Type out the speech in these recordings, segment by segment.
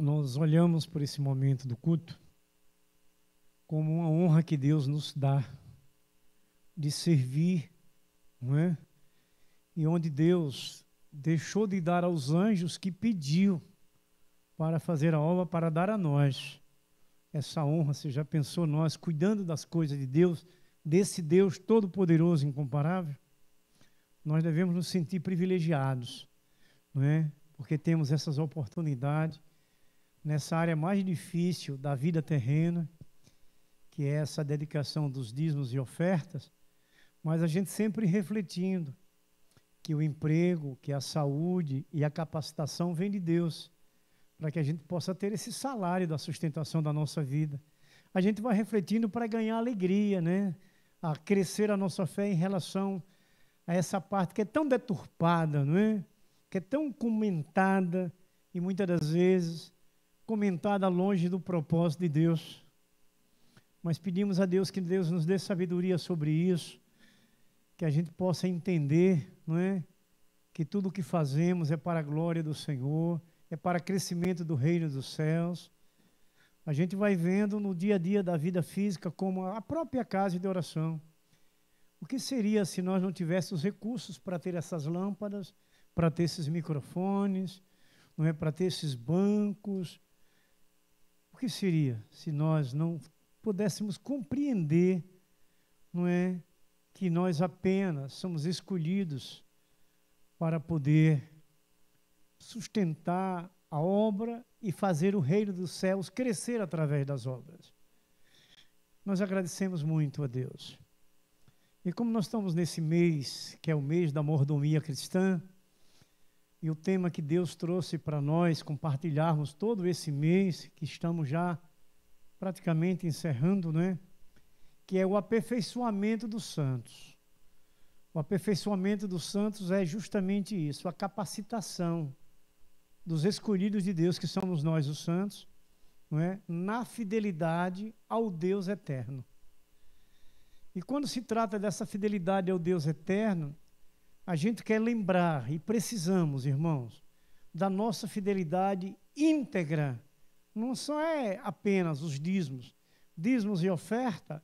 nós olhamos por esse momento do culto como uma honra que Deus nos dá de servir, não é? E onde Deus deixou de dar aos anjos que pediu para fazer a obra, para dar a nós essa honra. Você já pensou nós cuidando das coisas de Deus, desse Deus todo-poderoso e incomparável? Nós devemos nos sentir privilegiados, não é? Porque temos essas oportunidades nessa área mais difícil da vida terrena, que é essa dedicação dos dízimos e ofertas, mas a gente sempre refletindo que o emprego, que a saúde e a capacitação vem de Deus, para que a gente possa ter esse salário da sustentação da nossa vida. A gente vai refletindo para ganhar alegria, né? A crescer a nossa fé em relação a essa parte que é tão deturpada, não é? Que é tão comentada e muitas das vezes comentada longe do propósito de Deus. Mas pedimos a Deus que Deus nos dê sabedoria sobre isso, que a gente possa entender, não é? Que tudo o que fazemos é para a glória do Senhor, é para crescimento do reino dos céus. A gente vai vendo no dia a dia da vida física como a própria casa de oração. O que seria se nós não tivéssemos recursos para ter essas lâmpadas, para ter esses microfones, não é? Para ter esses bancos? O que seria se nós não pudéssemos compreender, não é, que nós apenas somos escolhidos para poder sustentar a obra e fazer o reino dos céus crescer através das obras? Nós agradecemos muito a Deus. E como nós estamos nesse mês, que é o mês da mordomia cristã, e o tema que Deus trouxe para nós compartilharmos todo esse mês, que estamos já praticamente encerrando, né? Que é o aperfeiçoamento dos santos. O aperfeiçoamento dos santos é justamente isso, a capacitação dos escolhidos de Deus, que somos nós os santos, não é? Na fidelidade ao Deus eterno. E quando se trata dessa fidelidade ao Deus eterno, a gente quer lembrar, e precisamos, irmãos, da nossa fidelidade íntegra. Não só é apenas os dízimos. Dízimos e oferta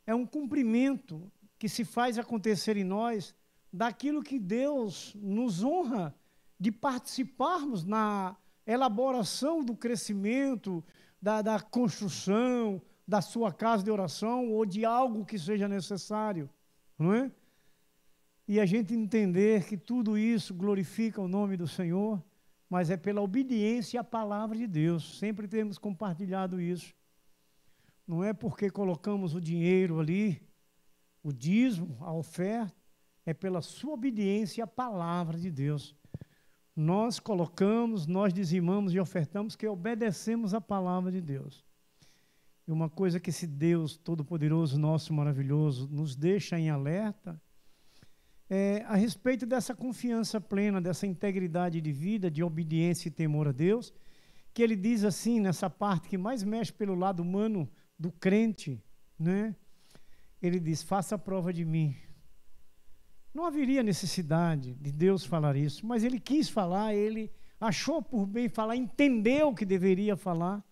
é um cumprimento que se faz acontecer em nós daquilo que Deus nos honra de participarmos na elaboração do crescimento, da construção da sua casa de oração ou de algo que seja necessário, não é? E a gente entender que tudo isso glorifica o nome do Senhor, mas é pela obediência à palavra de Deus. Sempre temos compartilhado isso. Não é porque colocamos o dinheiro ali, o dízimo, a oferta, é pela sua obediência à palavra de Deus. Nós colocamos, nós dizimamos e ofertamos que obedecemos à palavra de Deus. E uma coisa que esse Deus todo-poderoso, nosso maravilhoso, nos deixa em alerta, é a respeito dessa confiança plena, dessa integridade de vida, de obediência e temor a Deus, que ele diz assim, nessa parte que mais mexe pelo lado humano do crente, né? Ele diz, faça a prova de mim. Não haveria necessidade de Deus falar isso, mas ele quis falar, ele achou por bem falar, entendeu que deveria falar,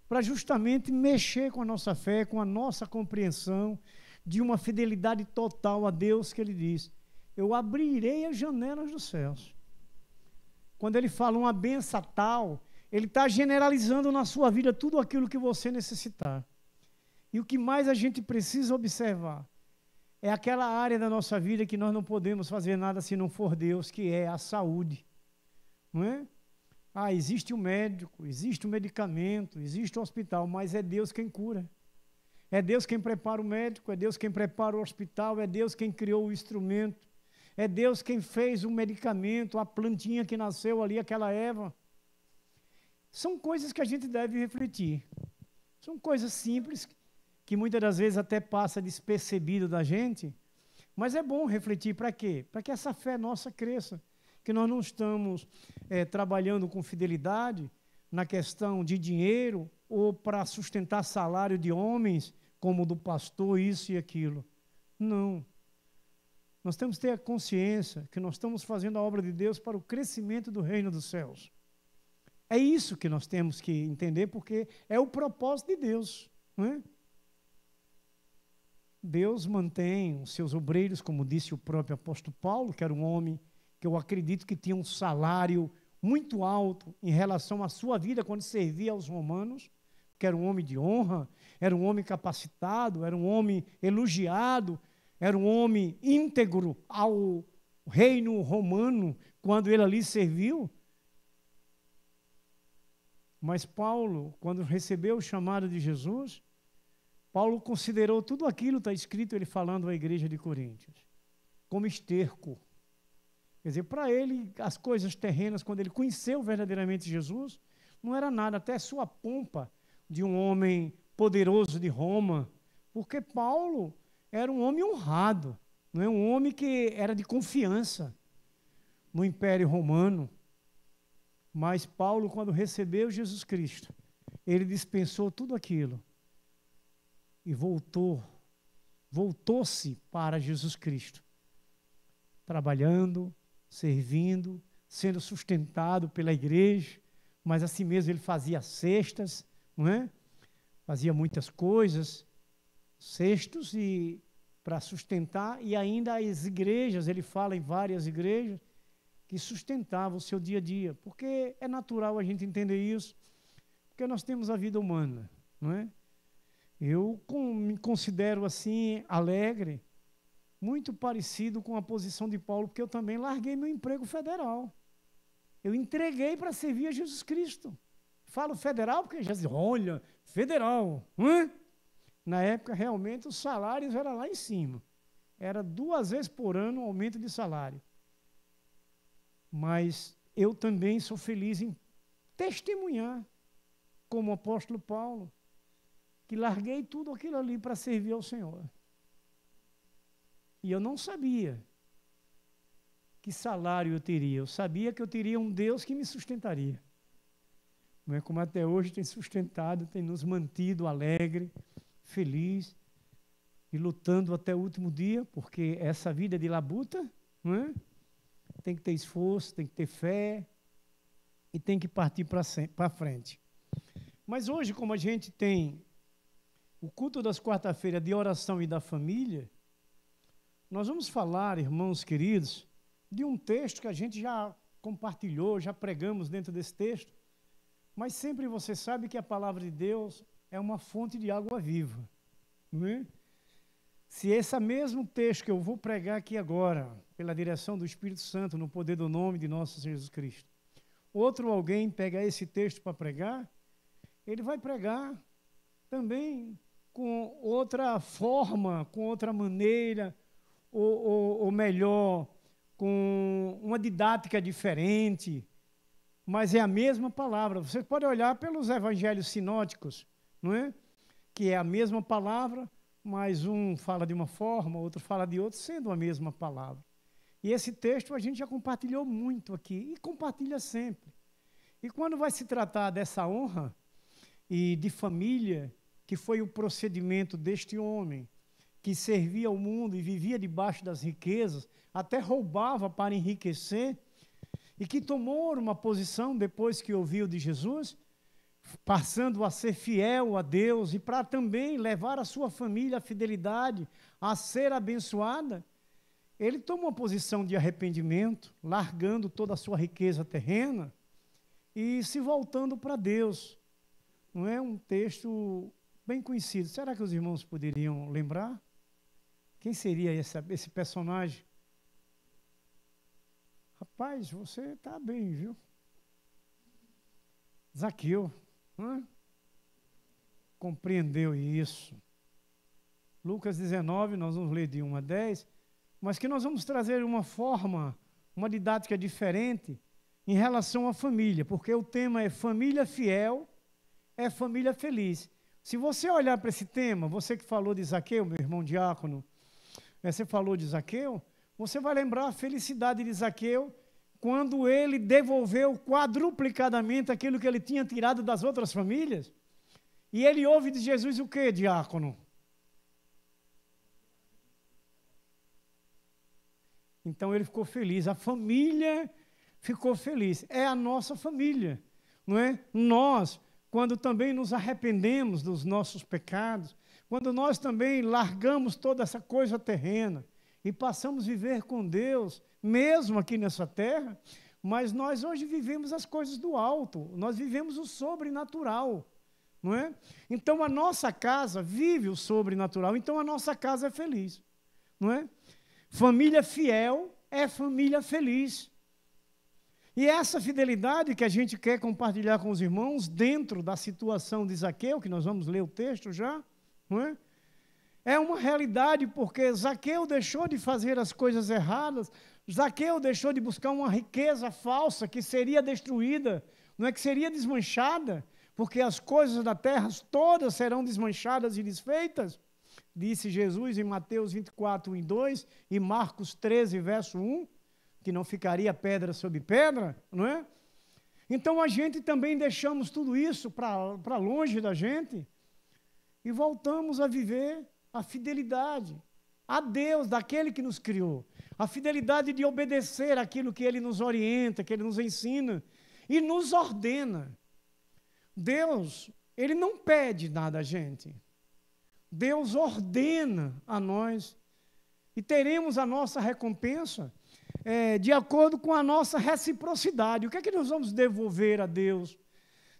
para justamente mexer com a nossa fé, com a nossa compreensão de uma fidelidade total a Deus, que ele diz, eu abrirei as janelas dos céus. Quando ele fala uma benção tal, ele está generalizando na sua vida tudo aquilo que você necessitar. E o que mais a gente precisa observar é aquela área da nossa vida que nós não podemos fazer nada se não for Deus, que é a saúde. Não é? Ah, existe o médico, existe o medicamento, existe o hospital, mas é Deus quem cura. É Deus quem prepara o médico, é Deus quem prepara o hospital, é Deus quem criou o instrumento, é Deus quem fez o medicamento, a plantinha que nasceu ali, aquela erva. São coisas que a gente deve refletir. São coisas simples, que muitas das vezes até passa despercebido da gente, mas é bom refletir para quê? Para que essa fé nossa cresça, que nós não estamos trabalhando com fidelidade na questão de dinheiro ou para sustentar salário de homens, como do pastor, isso e aquilo. Não. Nós temos que ter a consciência que nós estamos fazendo a obra de Deus para o crescimento do reino dos céus. É isso que nós temos que entender, porque é o propósito de Deus, não é? Deus mantém os seus obreiros, como disse o próprio apóstolo Paulo, que era um homem que eu acredito que tinha um salário muito alto em relação à sua vida quando servia aos romanos, que era um homem de honra, era um homem capacitado, era um homem elogiado, era um homem íntegro ao reino romano quando ele ali serviu. Mas Paulo, quando recebeu o chamado de Jesus, Paulo considerou tudo aquilo, está escrito ele falando à igreja de Coríntios, como esterco. Quer dizer, para ele, as coisas terrenas, quando ele conheceu verdadeiramente Jesus, não era nada, até sua pompa de um homem poderoso de Roma, porque Paulo era um homem honrado, não é um homem que era de confiança no Império Romano. Mas Paulo, quando recebeu Jesus Cristo, ele dispensou tudo aquilo e voltou-se para Jesus Cristo, trabalhando, servindo, sendo sustentado pela igreja, mas assim mesmo ele fazia cestas, não é? Fazia muitas coisas, cestos e para sustentar, e ainda as igrejas, ele fala em várias igrejas, que sustentavam o seu dia a dia, porque é natural a gente entender isso, porque nós temos a vida humana, não é? Eu me considero assim, alegre, muito parecido com a posição de Paulo, porque eu também larguei meu emprego federal. Eu entreguei para servir a Jesus Cristo. Falo federal porque já diz, olha, federal. Na época, realmente, os salários eram lá em cima. Era 2 vezes por ano o aumento de salário. Mas eu também sou feliz em testemunhar, como o apóstolo Paulo, que larguei tudo aquilo ali para servir ao Senhor. E eu não sabia que salário eu teria. Eu sabia que eu teria um Deus que me sustentaria. Não é como até hoje tem sustentado, tem nos mantido alegre, feliz e lutando até o último dia, porque essa vida de labuta, não é? Tem que ter esforço, tem que ter fé e tem que partir para frente. Mas hoje, como a gente tem o culto das quarta-feiras de oração e da família, nós vamos falar, irmãos queridos, de um texto que a gente já compartilhou, já pregamos dentro desse texto, mas sempre você sabe que a palavra de Deus é uma fonte de água viva, não é? Se esse mesmo texto que eu vou pregar aqui agora, pela direção do Espírito Santo, no poder do nome de nosso Senhor Jesus Cristo, outro alguém pegar esse texto para pregar, ele vai pregar também com outra forma, com outra maneira, ou melhor, com uma didática diferente, mas é a mesma palavra. Você pode olhar pelos evangelhos sinóticos, não é? Que é a mesma palavra, mas um fala de uma forma, outro fala de outra, sendo a mesma palavra. E esse texto a gente já compartilhou muito aqui, e compartilha sempre. E quando vai se tratar dessa honra e de família, que foi o procedimento deste homem, que servia ao mundo e vivia debaixo das riquezas, até roubava para enriquecer, e que tomou uma posição depois que ouviu de Jesus, passando a ser fiel a Deus e para também levar a sua família à fidelidade, a ser abençoada, ele toma uma posição de arrependimento, largando toda a sua riqueza terrena e se voltando para Deus. Não é um texto bem conhecido. Será que os irmãos poderiam lembrar? Quem seria esse personagem? Rapaz, você está bem, viu? Zaqueu. Compreendeu isso. Lucas 19, nós vamos ler de 1 a 10, mas que nós vamos trazer uma forma, uma didática diferente em relação à família, porque o tema é família fiel, é família feliz. Se você olhar para esse tema, você que falou de Zaqueu, meu irmão diácono, você falou de Zaqueu, você vai lembrar a felicidade de Zaqueu quando ele devolveu quadruplicadamente aquilo que ele tinha tirado das outras famílias. E ele ouve de Jesus o quê, diácono? Então ele ficou feliz, a família ficou feliz. É a nossa família. não é? Nós, quando também nos arrependemos dos nossos pecados, quando nós também largamos toda essa coisa terrena e passamos a viver com Deus, mesmo aqui nessa terra, mas nós hoje vivemos as coisas do alto, nós vivemos o sobrenatural, não é? Então a nossa casa vive o sobrenatural, então a nossa casa é feliz, não é? Família fiel é família feliz. E essa fidelidade que a gente quer compartilhar com os irmãos dentro da situação de Zaqueu, que nós vamos ler o texto já, não é? É uma realidade porque Zaqueu deixou de fazer as coisas erradas, Zaqueu deixou de buscar uma riqueza falsa que seria destruída, não é, que seria desmanchada, porque as coisas da terra todas serão desmanchadas e desfeitas, disse Jesus em Mateus 24, 1 e 2, e Marcos 13, verso 1, que não ficaria pedra sobre pedra, não é? Então a gente também deixamos tudo isso para longe da gente e voltamos a viver a fidelidade a Deus, daquele que nos criou, a fidelidade de obedecer aquilo que Ele nos orienta, que Ele nos ensina e nos ordena. Deus, Ele não pede nada a gente. Deus ordena a nós e teremos a nossa recompensa de acordo com a nossa reciprocidade. O que é que nós vamos devolver a Deus?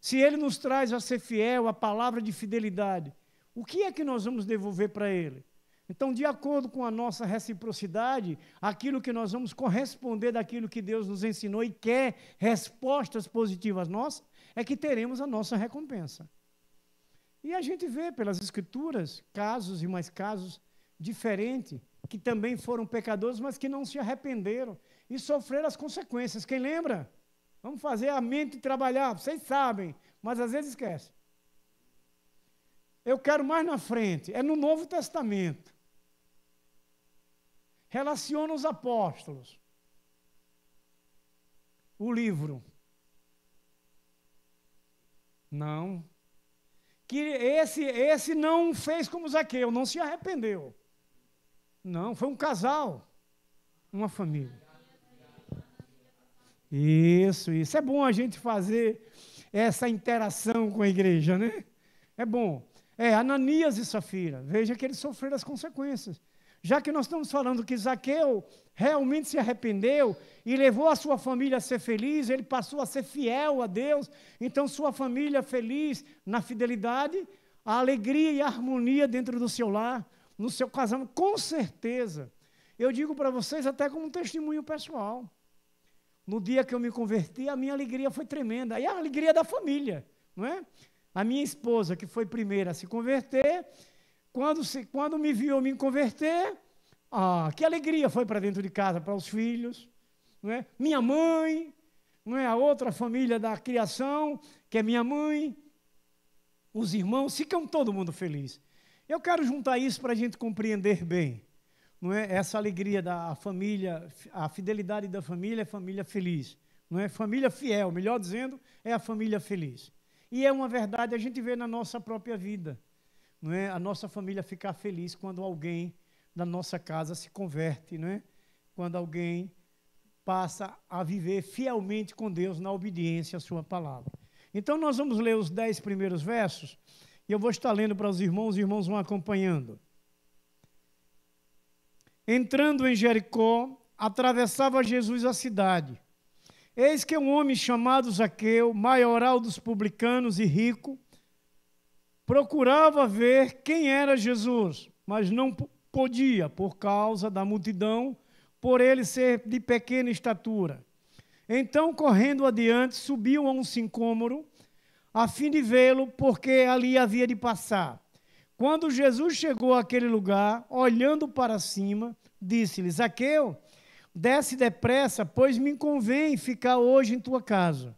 Se Ele nos traz a ser fiel, a palavra de fidelidade, o que é que nós vamos devolver para Ele? Então, de acordo com a nossa reciprocidade, aquilo que nós vamos corresponder daquilo que Deus nos ensinou e quer respostas positivas nossas, é que teremos a nossa recompensa. E a gente vê pelas Escrituras casos e mais casos diferentes, que também foram pecadores, mas que não se arrependeram e sofreram as consequências. Quem lembra? Vamos fazer a mente trabalhar, vocês sabem, mas às vezes esquece. Eu quero mais na frente, é no Novo Testamento. Relaciona os apóstolos. O livro. Não. Que esse não fez como Zaqueu, não se arrependeu. Não, foi um casal, uma família. Isso. É bom a gente fazer essa interação com a igreja, né? É bom. Ananias e Safira, veja que eles sofreram as consequências. Já que nós estamos falando que Zaqueu realmente se arrependeu e levou a sua família a ser feliz, ele passou a ser fiel a Deus, então sua família feliz na fidelidade, a alegria e a harmonia dentro do seu lar, no seu casamento, com certeza. Eu digo para vocês até como um testemunho pessoal. No dia que eu me converti, a minha alegria foi tremenda. E a alegria da família, não é? A minha esposa, que foi primeira a se converter, quando me viu me converter, que alegria foi para dentro de casa, para os filhos, não é? Minha mãe, não é? A outra família da criação, que é minha mãe, os irmãos, ficam todo mundo feliz. Eu quero juntar isso para a gente compreender bem, não é? Essa alegria da família, a fidelidade da família é família feliz, não é? Família fiel, melhor dizendo, é a família feliz. E é uma verdade, a gente vê na nossa própria vida, não é? A nossa família ficar feliz quando alguém da nossa casa se converte, não é? Quando alguém passa a viver fielmente com Deus na obediência à sua palavra. Então nós vamos ler os 10 primeiros versos e eu vou estar lendo para os irmãos vão acompanhando. Entrando em Jericó, atravessava Jesus a cidade. Eis que um homem chamado Zaqueu, maioral dos publicanos e rico, procurava ver quem era Jesus, mas não podia, por causa da multidão, por ele ser de pequena estatura. Então, correndo adiante, subiu a um sicômoro, a fim de vê-lo, porque ali havia de passar. Quando Jesus chegou àquele lugar, olhando para cima, disse-lhe: Zaqueu, desce depressa, pois me convém ficar hoje em tua casa.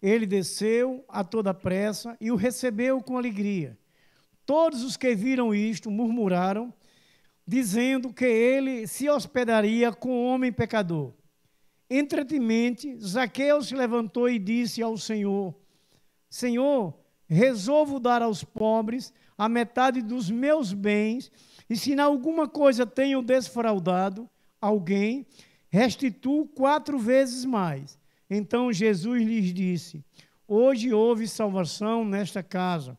Ele desceu a toda pressa e o recebeu com alegria. Todos os que viram isto murmuraram, dizendo que ele se hospedaria com homem pecador. Entretanto, Zaqueu se levantou e disse ao Senhor: Senhor, resolvo dar aos pobres a metade dos meus bens, e se em alguma coisa tenho desfraudado alguém, restituo 4 vezes mais. Então Jesus lhes disse: hoje houve salvação nesta casa,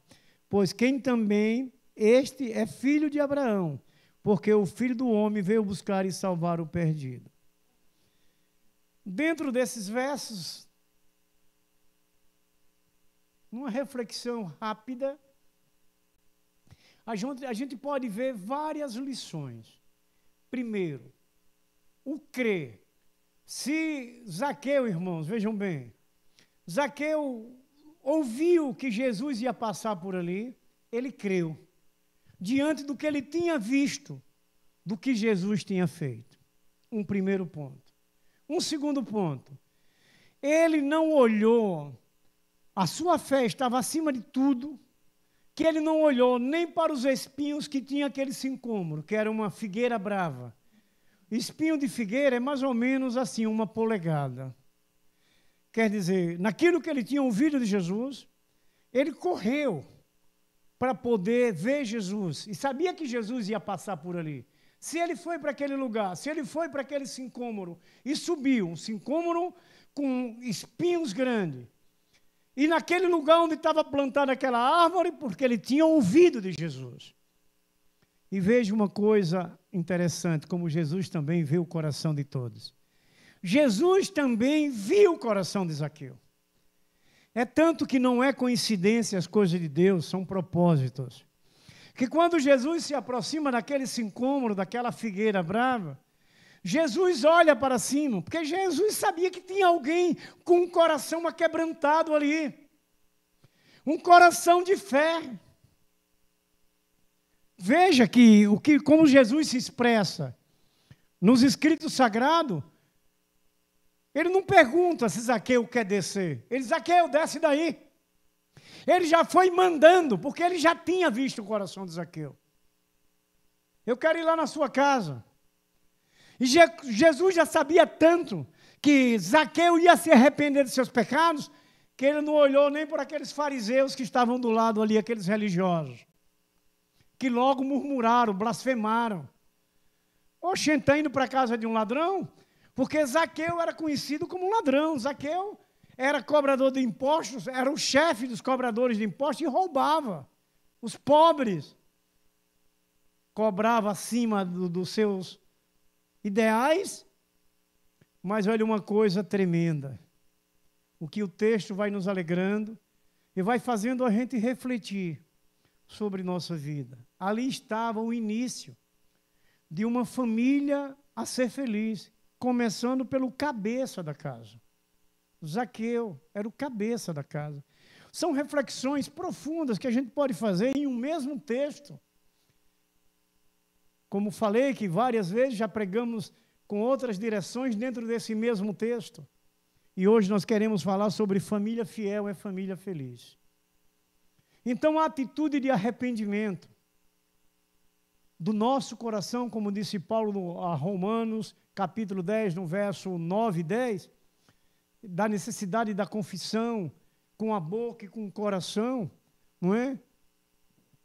pois quem também este é filho de Abraão, porque o Filho do Homem veio buscar e salvar o perdido. Dentro desses versos, uma reflexão rápida, a gente pode ver várias lições. Primeiro, o crer. Se Zaqueu, irmãos, vejam bem, Zaqueu ouviu que Jesus ia passar por ali, ele creu, diante do que ele tinha visto, do que Jesus tinha feito. Um primeiro ponto. Um segundo ponto, ele não olhou, a sua fé estava acima de tudo, que ele não olhou nem para os espinhos que tinha aquele sincômoro, que era uma figueira brava. Espinho de figueira é mais ou menos assim, 1 polegada. Quer dizer, naquilo que ele tinha ouvido de Jesus, ele correu para poder ver Jesus. E sabia que Jesus ia passar por ali. Se ele foi para aquele lugar, se ele foi para aquele sincômoro e subiu, um sincômoro com espinhos grandes, e naquele lugar onde estava plantada aquela árvore, porque ele tinha ouvido de Jesus. E veja uma coisa interessante, como Jesus também vê o coração de todos. Jesus também viu o coração de Zaqueu. É tanto que não é coincidência as coisas de Deus, são propósitos. Que quando Jesus se aproxima daquele sincômoro, daquela figueira brava, Jesus olha para cima, porque Jesus sabia que tinha alguém com um coração aquebrantado ali. Um coração de fé. Veja como Jesus se expressa nos escritos sagrados. Ele não pergunta se Zaqueu quer descer. Ele diz, Zaqueu, desce daí. Ele já foi mandando, porque ele já tinha visto o coração de Zaqueu. Eu quero ir lá na sua casa. E Jesus já sabia tanto que Zaqueu ia se arrepender de seus pecados, que ele não olhou nem por aqueles fariseus que estavam do lado ali, aqueles religiosos, que logo murmuraram, blasfemaram. Oxe, está indo para a casa de um ladrão? Porque Zaqueu era conhecido como ladrão. Zaqueu era cobrador de impostos, era o chefe dos cobradores de impostos e roubava. Os pobres cobrava acima dos seus ideais. Mas olha uma coisa tremenda. O que o texto vai nos alegrando e vai fazendo a gente refletir sobre nossa vida. Ali estava o início de uma família a ser feliz, começando pelo cabeça da casa. Zaqueu era o cabeça da casa. São reflexões profundas que a gente pode fazer em um mesmo texto. Como falei que várias vezes já pregamos com outras direções dentro desse mesmo texto. E hoje nós queremos falar sobre família fiel é família feliz. Então, a atitude de arrependimento do nosso coração, como disse Paulo a Romanos, capítulo 10, no verso 9 e 10, da necessidade da confissão com a boca e com o coração, não é?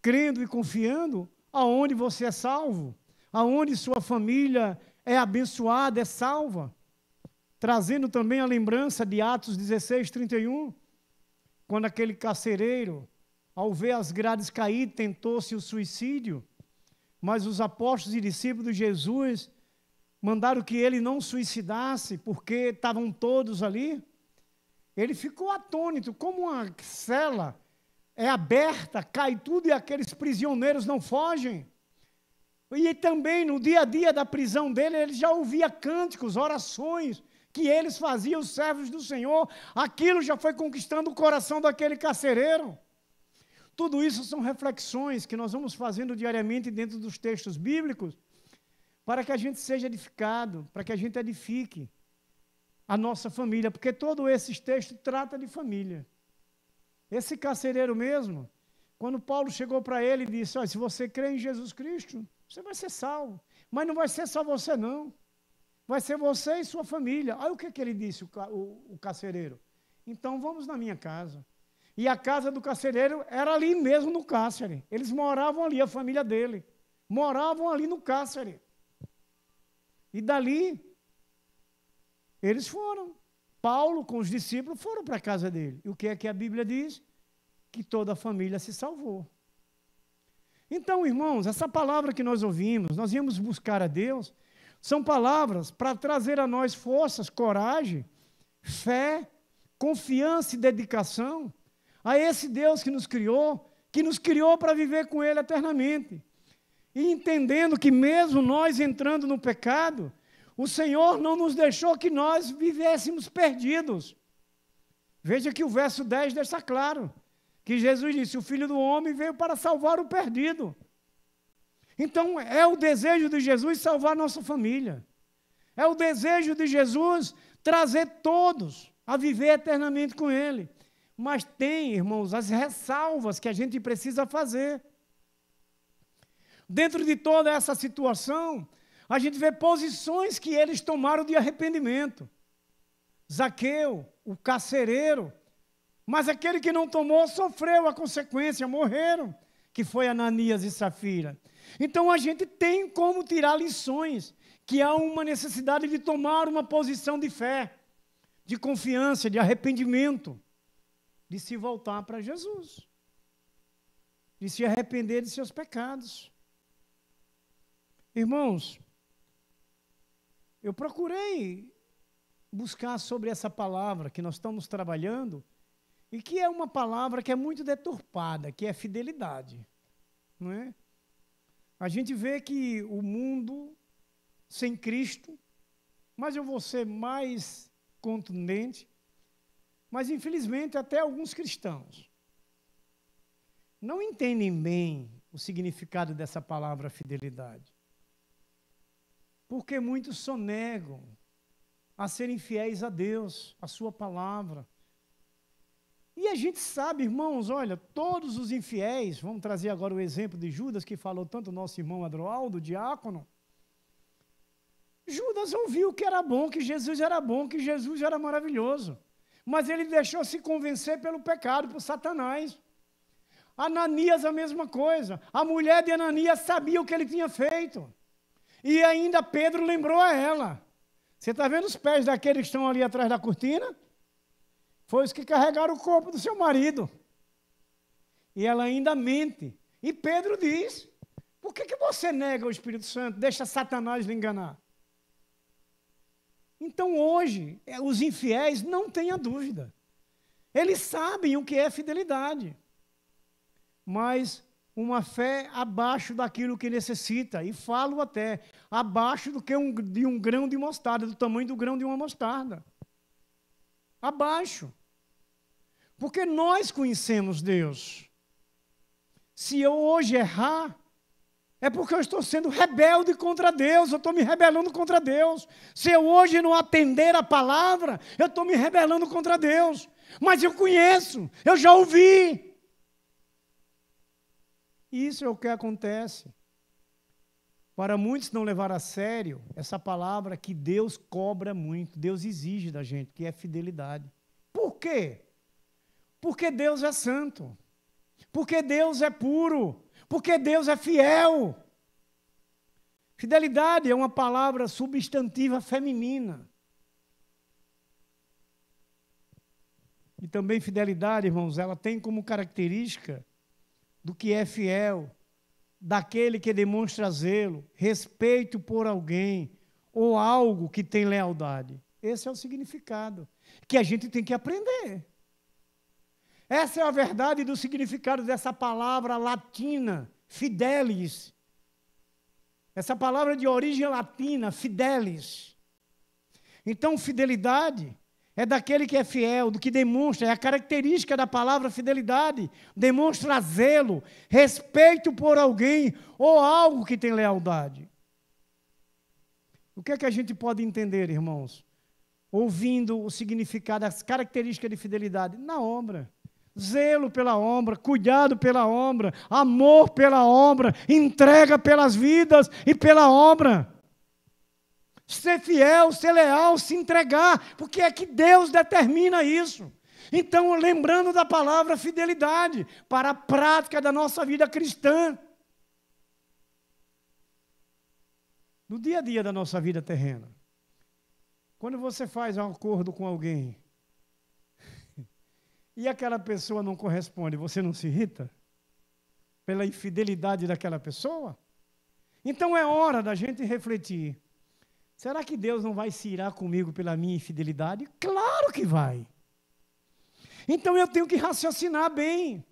Crendo e confiando aonde você é salvo, aonde sua família é abençoada, é salva. Trazendo também a lembrança de Atos 16, 31, quando aquele carcereiro, ao ver as grades cair, tentou-se o suicídio, mas os apóstolos e discípulos de Jesus mandaram que ele não suicidasse, porque estavam todos ali. Ele ficou atônito, como uma cela é aberta, cai tudo e aqueles prisioneiros não fogem. E também no dia a dia da prisão dele, ele já ouvia cânticos, orações, que eles faziam, os servos do Senhor. Aquilo já foi conquistando o coração daquele carcereiro. Tudo isso são reflexões que nós vamos fazendo diariamente dentro dos textos bíblicos, para que a gente seja edificado, para que a gente edifique a nossa família, porque todos esses textos tratam de família. Esse carcereiro mesmo, quando Paulo chegou para ele e disse, olha, se você crê em Jesus Cristo, você vai ser salvo. Mas não vai ser só você, não. Vai ser você e sua família. Aí o que ele disse, o carcereiro? Então vamos na minha casa. E a casa do carcereiro era ali mesmo no cárcere. Eles moravam ali, a família dele. Moravam ali no cárcere. E dali, eles foram. Paulo, com os discípulos, foram para a casa dele. E o que é que a Bíblia diz? Que toda a família se salvou. Então, irmãos, essa palavra que nós ouvimos, nós íamos buscar a Deus, são palavras para trazer a nós forças, coragem, fé, confiança e dedicação a esse Deus que nos criou para viver com Ele eternamente. E entendendo que mesmo nós entrando no pecado, o Senhor não nos deixou que nós vivêssemos perdidos. Veja que o verso 10 deixa claro, que Jesus disse, o Filho do Homem veio para salvar o perdido. Então, é o desejo de Jesus salvar nossa família. É o desejo de Jesus trazer todos a viver eternamente com Ele. Mas tem, irmãos, as ressalvas que a gente precisa fazer. Dentro de toda essa situação, a gente vê posições que eles tomaram de arrependimento. Zaqueu, o carcereiro, mas aquele que não tomou sofreu a consequência, morreram, que foi Ananias e Safira. Então a gente tem como tirar lições, que há uma necessidade de tomar uma posição de fé, de confiança, de arrependimento, de se voltar para Jesus, de se arrepender de seus pecados. Irmãos, eu procurei buscar sobre essa palavra que nós estamos trabalhando, e que é uma palavra que é muito deturpada, que é fidelidade, não é? A gente vê que o mundo sem Cristo, mas eu vou ser mais contundente, mas infelizmente até alguns cristãos não entendem bem o significado dessa palavra fidelidade. Porque muitos sonegam a serem fiéis a Deus, a sua palavra. E a gente sabe, irmãos, olha, todos os infiéis, vamos trazer agora o exemplo de Judas, que falou tanto o nosso irmão Adroaldo, o diácono. Judas ouviu que era bom, que Jesus era maravilhoso. Mas ele deixou se convencer pelo pecado, por Satanás. Ananias, a mesma coisa. A mulher de Ananias sabia o que ele tinha feito. E ainda Pedro lembrou a ela. Você está vendo os pés daqueles que estão ali atrás da cortina? Foi os que carregaram o corpo do seu marido. E ela ainda mente. E Pedro diz, por que você nega o Espírito Santo? Deixa Satanás lhe enganar. Então hoje, os infiéis não tenham dúvida. Eles sabem o que é fidelidade. Mas uma fé abaixo daquilo que necessita. E falo até, abaixo do que de um grão de mostarda, do tamanho do grão de uma mostarda. Abaixo. Porque nós conhecemos Deus. Se eu hoje errar, é porque eu estou sendo rebelde contra Deus, eu estou me rebelando contra Deus. Se eu hoje não atender a palavra, eu estou me rebelando contra Deus. Mas eu conheço, eu já ouvi. Isso é o que acontece. Para muitos não levar a sério essa palavra que Deus cobra muito, Deus exige da gente, que é fidelidade. Por quê? Porque Deus é santo, porque Deus é puro, porque Deus é fiel. Fidelidade é uma palavra substantiva feminina. E também fidelidade, irmãos, ela tem como característica do que é fiel, daquele que demonstra zelo, respeito por alguém ou algo que tem lealdade. Esse é o significado que a gente tem que aprender. Essa é a verdade do significado dessa palavra latina, fidelis. Essa palavra de origem latina, fidelis. Então, fidelidade é daquele que é fiel, do que demonstra, é a característica da palavra fidelidade, demonstra zelo, respeito por alguém ou algo que tem lealdade. O que é que a gente pode entender, irmãos? Ouvindo o significado, as características de fidelidade na obra. Zelo pela obra, cuidado pela obra, amor pela obra, entrega pelas vidas e pela obra. Ser fiel, ser leal, se entregar, porque é que Deus determina isso. Então, lembrando da palavra fidelidade para a prática da nossa vida cristã. No dia a dia da nossa vida terrena. Quando você faz um acordo com alguém e aquela pessoa não corresponde, você não se irrita pela infidelidade daquela pessoa? Então é hora da gente refletir. Será que Deus não vai se irar comigo pela minha infidelidade? Claro que vai. Então eu tenho que raciocinar bem.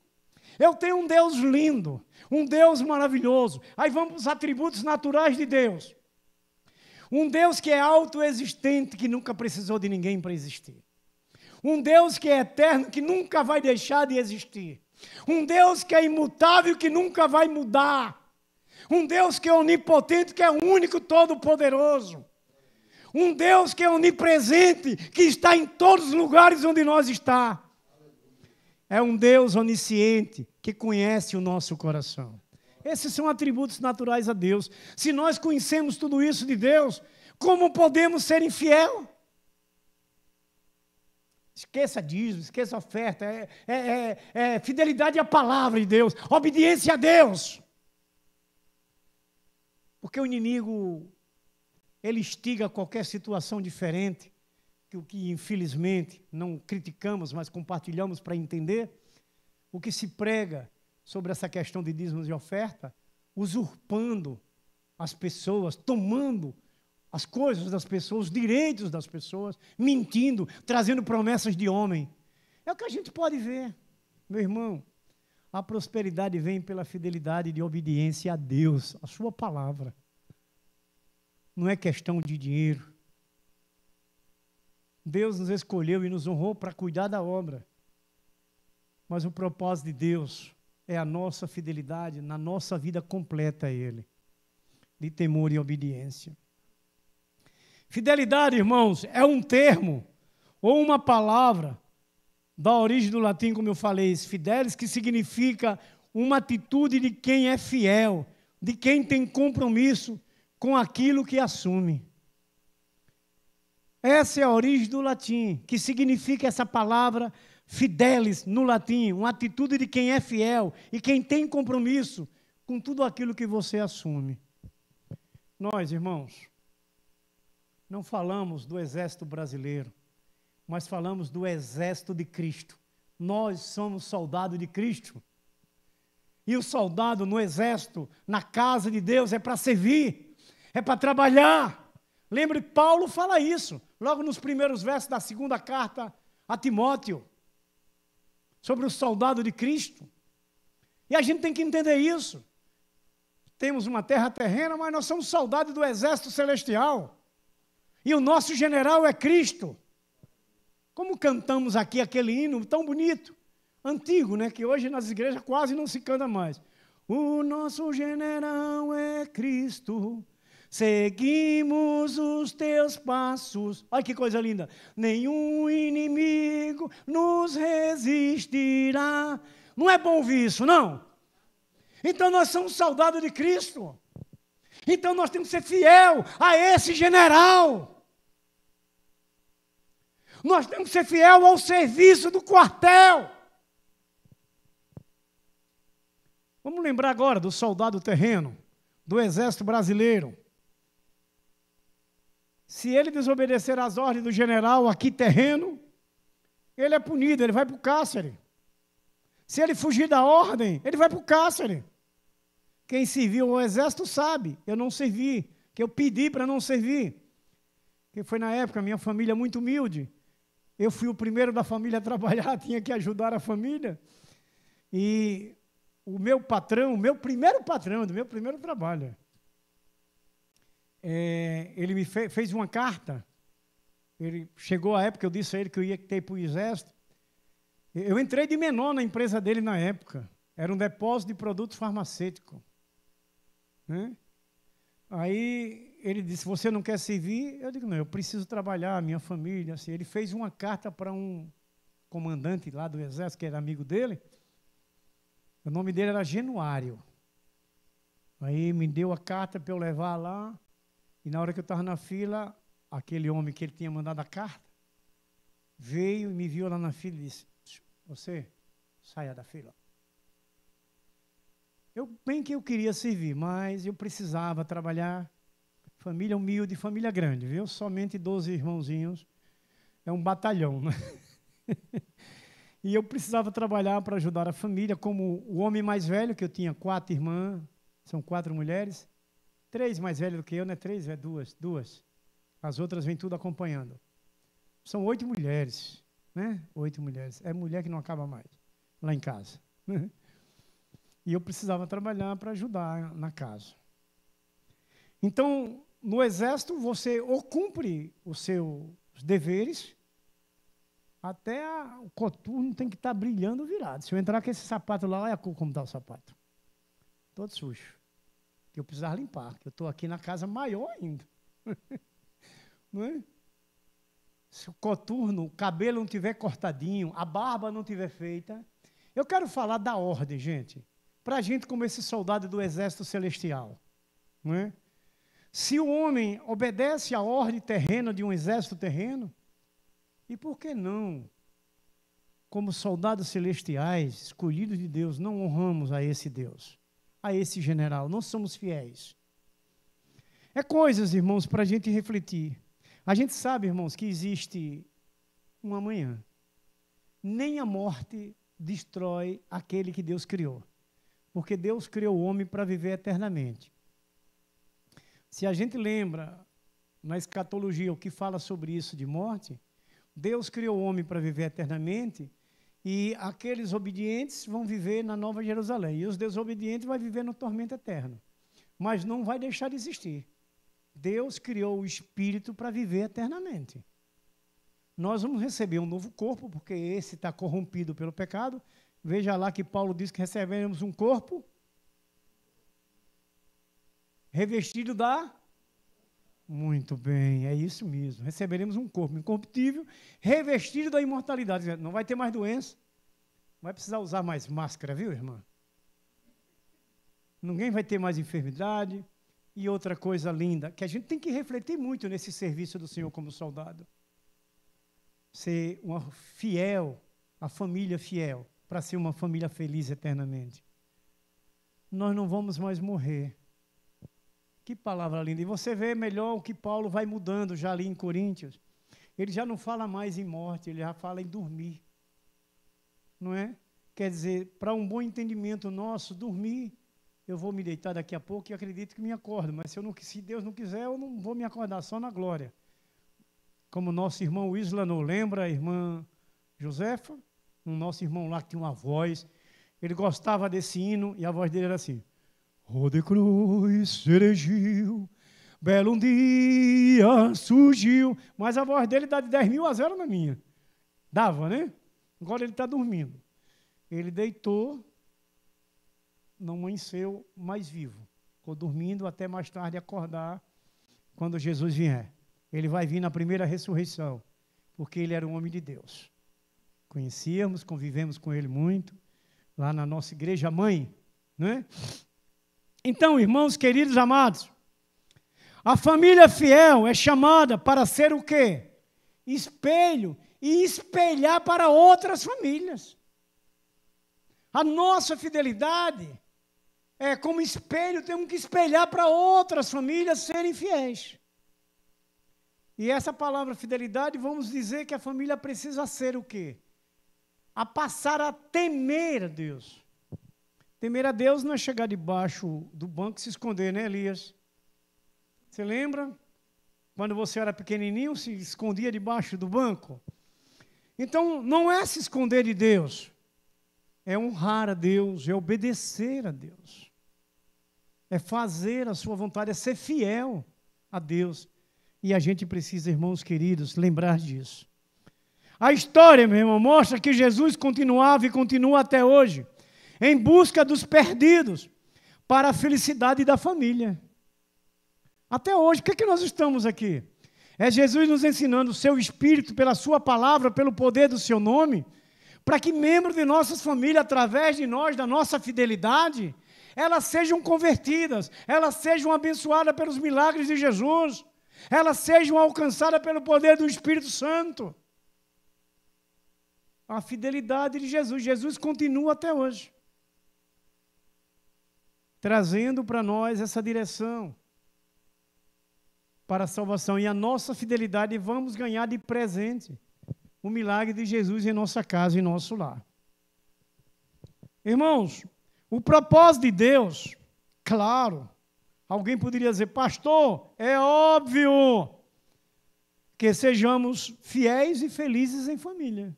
Eu tenho um Deus lindo, um Deus maravilhoso. Aí vamos para os atributos naturais de Deus. Um Deus que é autoexistente, que nunca precisou de ninguém para existir. Um Deus que é eterno, que nunca vai deixar de existir. Um Deus que é imutável, que nunca vai mudar. Um Deus que é onipotente, que é o único todo-poderoso. Um Deus que é onipresente, que está em todos os lugares onde nós estamos. É um Deus onisciente, que conhece o nosso coração. Esses são atributos naturais a Deus. Se nós conhecemos tudo isso de Deus, como podemos ser infiel? Esqueça dízimo, esqueça oferta. Fidelidade à palavra de Deus, obediência a Deus. Porque o inimigo, ele instiga qualquer situação diferente, que o que infelizmente não criticamos, mas compartilhamos para entender, o que se prega sobre essa questão de dízimos e oferta, usurpando as pessoas, tomando as coisas das pessoas, os direitos das pessoas, mentindo, trazendo promessas de homem. É o que a gente pode ver, meu irmão. A prosperidade vem pela fidelidade de obediência a Deus, a sua palavra. Não é questão de dinheiro. Deus nos escolheu e nos honrou para cuidar da obra. Mas o propósito de Deus é a nossa fidelidade na nossa vida completa a Ele, de temor e obediência. Fidelidade, irmãos, é um termo ou uma palavra da origem do latim, como eu falei, fidelis, que significa uma atitude de quem é fiel, de quem tem compromisso com aquilo que assume. Essa é a origem do latim, que significa essa palavra fidelis no latim, uma atitude de quem é fiel e quem tem compromisso com tudo aquilo que você assume. Nós, irmãos, não falamos do exército brasileiro, mas falamos do exército de Cristo. Nós somos soldados de Cristo. E o soldado no exército, na casa de Deus, é para servir, é para trabalhar. Lembre, Paulo fala isso, logo nos primeiros versos da segunda carta a Timóteo, sobre o soldado de Cristo. E a gente tem que entender isso. Temos uma terra terrena, mas nós somos soldados do exército celestial. E o nosso general é Cristo. Como cantamos aqui aquele hino tão bonito, antigo, né? Que hoje nas igrejas quase não se canta mais. O nosso general é Cristo, seguimos os teus passos. Olha que coisa linda. Nenhum inimigo nos resistirá. Não é bom ouvir isso, não? Então nós somos soldados de Cristo. Então nós temos que ser fiel a esse general. Nós temos que ser fiel ao serviço do quartel. Vamos lembrar agora do soldado terreno, do exército brasileiro. Se ele desobedecer às ordens do general aqui terreno, ele é punido, ele vai para o cárcere. Se ele fugir da ordem, ele vai para o cárcere. Quem serviu ao exército sabe, eu não servi, que eu pedi para não servir. Que foi na época, minha família muito humilde. Eu fui o primeiro da família a trabalhar, tinha que ajudar a família. E o meu patrão, o meu primeiro patrão, do meu primeiro trabalho, ele me fez uma carta. Ele chegou a época, eu disse a ele que eu ia ter para o exército. Eu entrei de menor na empresa dele na época. Era um depósito de produtos farmacêuticos. Né? Aí ele disse, você não quer servir? Eu digo, não, eu preciso trabalhar, a minha família. Assim. Ele fez uma carta para um comandante lá do exército, que era amigo dele. O nome dele era Genuário. Aí me deu a carta para eu levar lá. E na hora que eu estava na fila, aquele homem que ele tinha mandado a carta, veio e me viu lá na fila e disse, você, saia da fila. Bem que eu queria servir, mas eu precisava trabalhar. Família humilde, família grande, viu? Somente 12 irmãozinhos. É um batalhão, né? E eu precisava trabalhar para ajudar a família, como o homem mais velho, que eu tinha 4 irmãs, são 4 mulheres, 3 mais velhas do que eu, não é 3, é 2. As outras vêm tudo acompanhando. São 8 mulheres, né? 8 mulheres. É mulher que não acaba mais, lá em casa. E eu precisava trabalhar para ajudar na casa. Então, no exército, você ou cumpre os seus deveres, até o coturno tem que estar brilhando virado. Se eu entrar com esse sapato lá, olha como está o sapato. Todo sujo. Que eu precisava limpar, que eu estou aqui na casa maior ainda. Não é? Se o coturno, o cabelo não tiver cortadinho, a barba não tiver feita. Eu quero falar da ordem, gente. Para a gente como esse soldado do exército celestial. Não é? Se o homem obedece à ordem terrena de um exército terreno, e por que não, como soldados celestiais, escolhidos de Deus, não honramos a esse Deus, a esse general, não somos fiéis? É coisas, irmãos, para a gente refletir. A gente sabe, irmãos, que existe um amanhã. Nem a morte destrói aquele que Deus criou, porque Deus criou o homem para viver eternamente. Se a gente lembra, na escatologia, o que fala sobre isso de morte, Deus criou o homem para viver eternamente e aqueles obedientes vão viver na Nova Jerusalém. E os desobedientes vão viver no tormento eterno. Mas não vai deixar de existir. Deus criou o espírito para viver eternamente. Nós vamos receber um novo corpo, porque esse está corrompido pelo pecado. Veja lá que Paulo diz que receberemos um corpo revestido da... Muito bem, é isso mesmo. Receberemos um corpo incorruptível, revestido da imortalidade. Não vai ter mais doença. Não vai precisar usar mais máscara, viu, irmã? Ninguém vai ter mais enfermidade. E outra coisa linda, que a gente tem que refletir muito nesse serviço do Senhor como soldado. Ser uma fiel, a família fiel, para ser uma família feliz eternamente. Nós não vamos mais morrer. Que palavra linda. E você vê melhor o que Paulo vai mudando já ali em Coríntios. Ele já não fala mais em morte, ele já fala em dormir. Não é? Quer dizer, para um bom entendimento nosso, dormir, eu vou me deitar daqui a pouco e acredito que me acordo, mas se Deus não quiser, eu não vou me acordar, só na glória. Como nosso irmão Islano, lembra a irmã Josefa? Um nosso irmão lá que tinha uma voz, ele gostava desse hino e a voz dele era assim: O de cruz seregiu, belo um dia surgiu. Mas a voz dele dá de 10.000 a 0 na minha. Dava, né? Agora ele está dormindo. Ele deitou, não amanheceu mais vivo. Ficou dormindo até mais tarde acordar, quando Jesus vier. Ele vai vir na primeira ressurreição, porque ele era um homem de Deus. Conhecíamos, convivemos com ele muito, lá na nossa igreja mãe, né? Então, irmãos queridos amados, a família fiel é chamada para ser o quê? Espelho e espelhar para outras famílias. A nossa fidelidade é como espelho, temos que espelhar para outras famílias serem fiéis. E essa palavra fidelidade, vamos dizer que a família precisa ser o quê? A passar a temer a Deus. Temer a Deus não é chegar debaixo do banco e se esconder, né, Elias? Você lembra? Quando você era pequenininho, se escondia debaixo do banco? Então, não é se esconder de Deus. É honrar a Deus, é obedecer a Deus. É fazer a sua vontade, é ser fiel a Deus. E a gente precisa, irmãos queridos, lembrar disso. A história, meu irmão, mostra que Jesus continuava e continua até hoje em busca dos perdidos, para a felicidade da família. Até hoje, o que é que nós estamos aqui? É Jesus nos ensinando o seu Espírito, pela sua palavra, pelo poder do seu nome, para que membros de nossas famílias, através de nós, da nossa fidelidade, elas sejam convertidas, elas sejam abençoadas pelos milagres de Jesus, elas sejam alcançadas pelo poder do Espírito Santo. A fidelidade de Jesus. Jesus continua até hoje, trazendo para nós essa direção. para a salvação. E a nossa fidelidade vamos ganhar de presente o milagre de Jesus em nossa casa, em nosso lar. Irmãos, o propósito de Deus, claro, alguém poderia dizer, pastor, é óbvio que sejamos fiéis e felizes em família.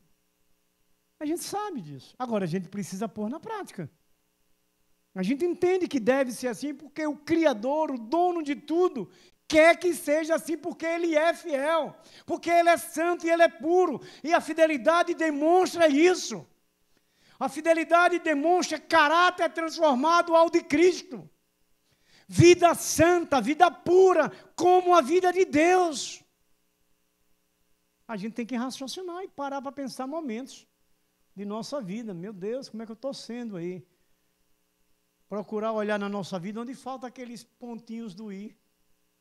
A gente sabe disso. Agora, a gente precisa pôr na prática. A gente entende que deve ser assim porque o Criador, o dono de tudo, quer que seja assim porque Ele é fiel, porque Ele é santo e Ele é puro. E a fidelidade demonstra isso. A fidelidade demonstra caráter transformado ao de Cristo. Vida santa, vida pura, como a vida de Deus. A gente tem que raciocinar e parar para pensar momentos de nossa vida. Meu Deus, como é que eu estou sendo aí? Procurar olhar na nossa vida onde falta aqueles pontinhos do i,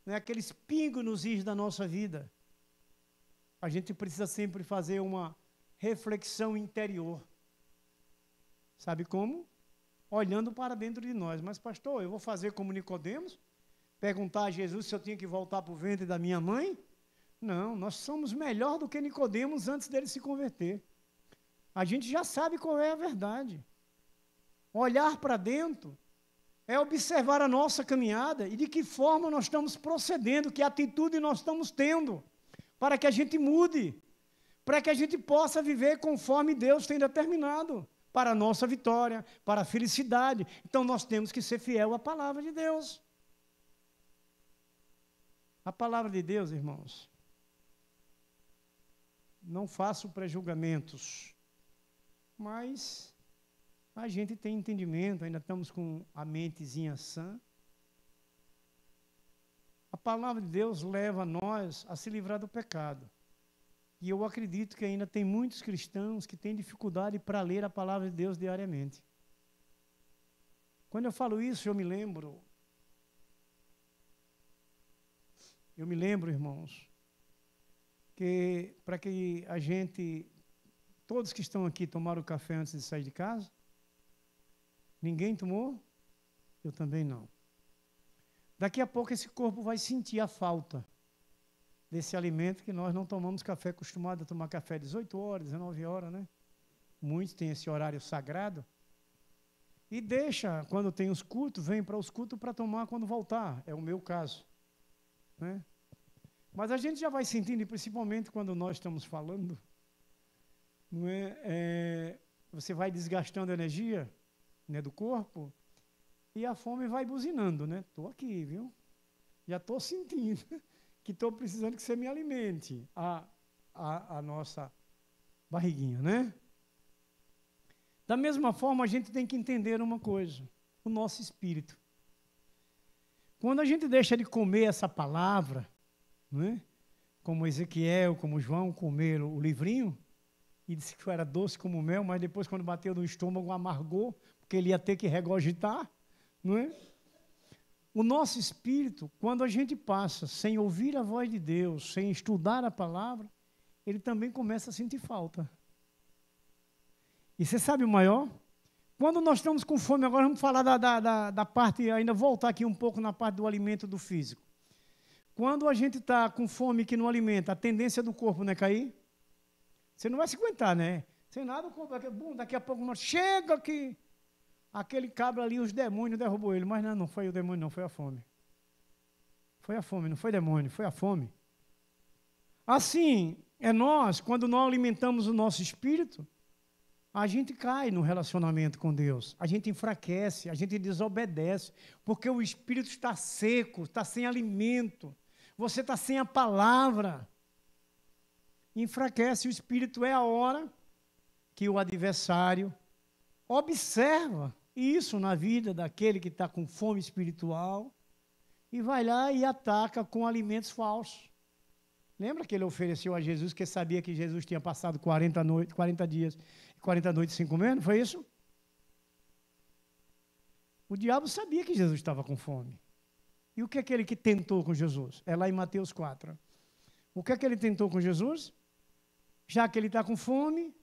né? Aqueles pingos nos is da nossa vida. A gente precisa sempre fazer uma reflexão interior. Sabe como? Olhando para dentro de nós. Mas, pastor, eu vou fazer como Nicodemos? Perguntar a Jesus se eu tinha que voltar para o ventre da minha mãe? Não, nós somos melhor do que Nicodemos antes dele se converter. A gente já sabe qual é a verdade. Olhar para dentro é observar a nossa caminhada e de que forma nós estamos procedendo, que atitude nós estamos tendo, para que a gente mude, para que a gente possa viver conforme Deus tem determinado, para a nossa vitória, para a felicidade. Então nós temos que ser fiel à palavra de Deus. A palavra de Deus, irmãos, não faço pré-julgamentos, mas a gente tem entendimento, ainda estamos com a mentezinha sã. A palavra de Deus leva nós a se livrar do pecado. E eu acredito que ainda tem muitos cristãos que têm dificuldade para ler a palavra de Deus diariamente. Quando eu falo isso, eu me lembro, irmãos, que para que a gente, todos que estão aqui tomaram café antes de sair de casa? Ninguém tomou? Eu também não. Daqui a pouco esse corpo vai sentir a falta desse alimento que nós não tomamos café, acostumado a tomar café 18 horas, 19 horas, né? Muitos têm esse horário sagrado. E deixa, quando tem os cultos, vem para os cultos para tomar quando voltar. É o meu caso, né? Mas a gente já vai sentindo, principalmente quando nós estamos falando, não é? Você vai desgastando a energia, né, do corpo, e a fome vai buzinando, né? Estou aqui, viu? Já estou sentindo que estou precisando que você me alimente a nossa barriguinha, né? Da mesma forma, a gente tem que entender uma coisa, o nosso espírito. Quando a gente deixa de comer essa palavra, né, como Ezequiel, como João comeram o livrinho, e disse que era doce como mel, mas depois, quando bateu no estômago, amargou, porque ele ia ter que regurgitar, não é? O nosso espírito, quando a gente passa sem ouvir a voz de Deus, sem estudar a palavra, ele também começa a sentir falta. E você sabe o maior? Quando nós estamos com fome, agora vamos falar da parte, ainda voltar aqui um pouco na parte do alimento do físico. Quando a gente está com fome que não alimenta, a tendência do corpo não é cair? Você não vai se aguentar, né? Sem nada, o corpo daqui a pouco chega aqui. Aquele cabra ali, os demônios derrubou ele. Mas não foi o demônio, não, foi a fome. Foi a fome, não foi demônio, foi a fome. Assim, é nós, quando nós alimentamos o nosso espírito, a gente cai no relacionamento com Deus. A gente enfraquece, a gente desobedece, porque o espírito está seco, está sem alimento. Você está sem a palavra. Enfraquece o espírito. É a hora que o adversário observa isso na vida daquele que está com fome espiritual e vai lá e ataca com alimentos falsos. Lembra que ele ofereceu a Jesus, que sabia que Jesus tinha passado 40 dias e 40 noites sem comer, não foi isso? O diabo sabia que Jesus estava com fome. E o que é aquele que tentou com Jesus? É lá em Mateus 4. O que é que ele tentou com Jesus? Já que ele está com fome,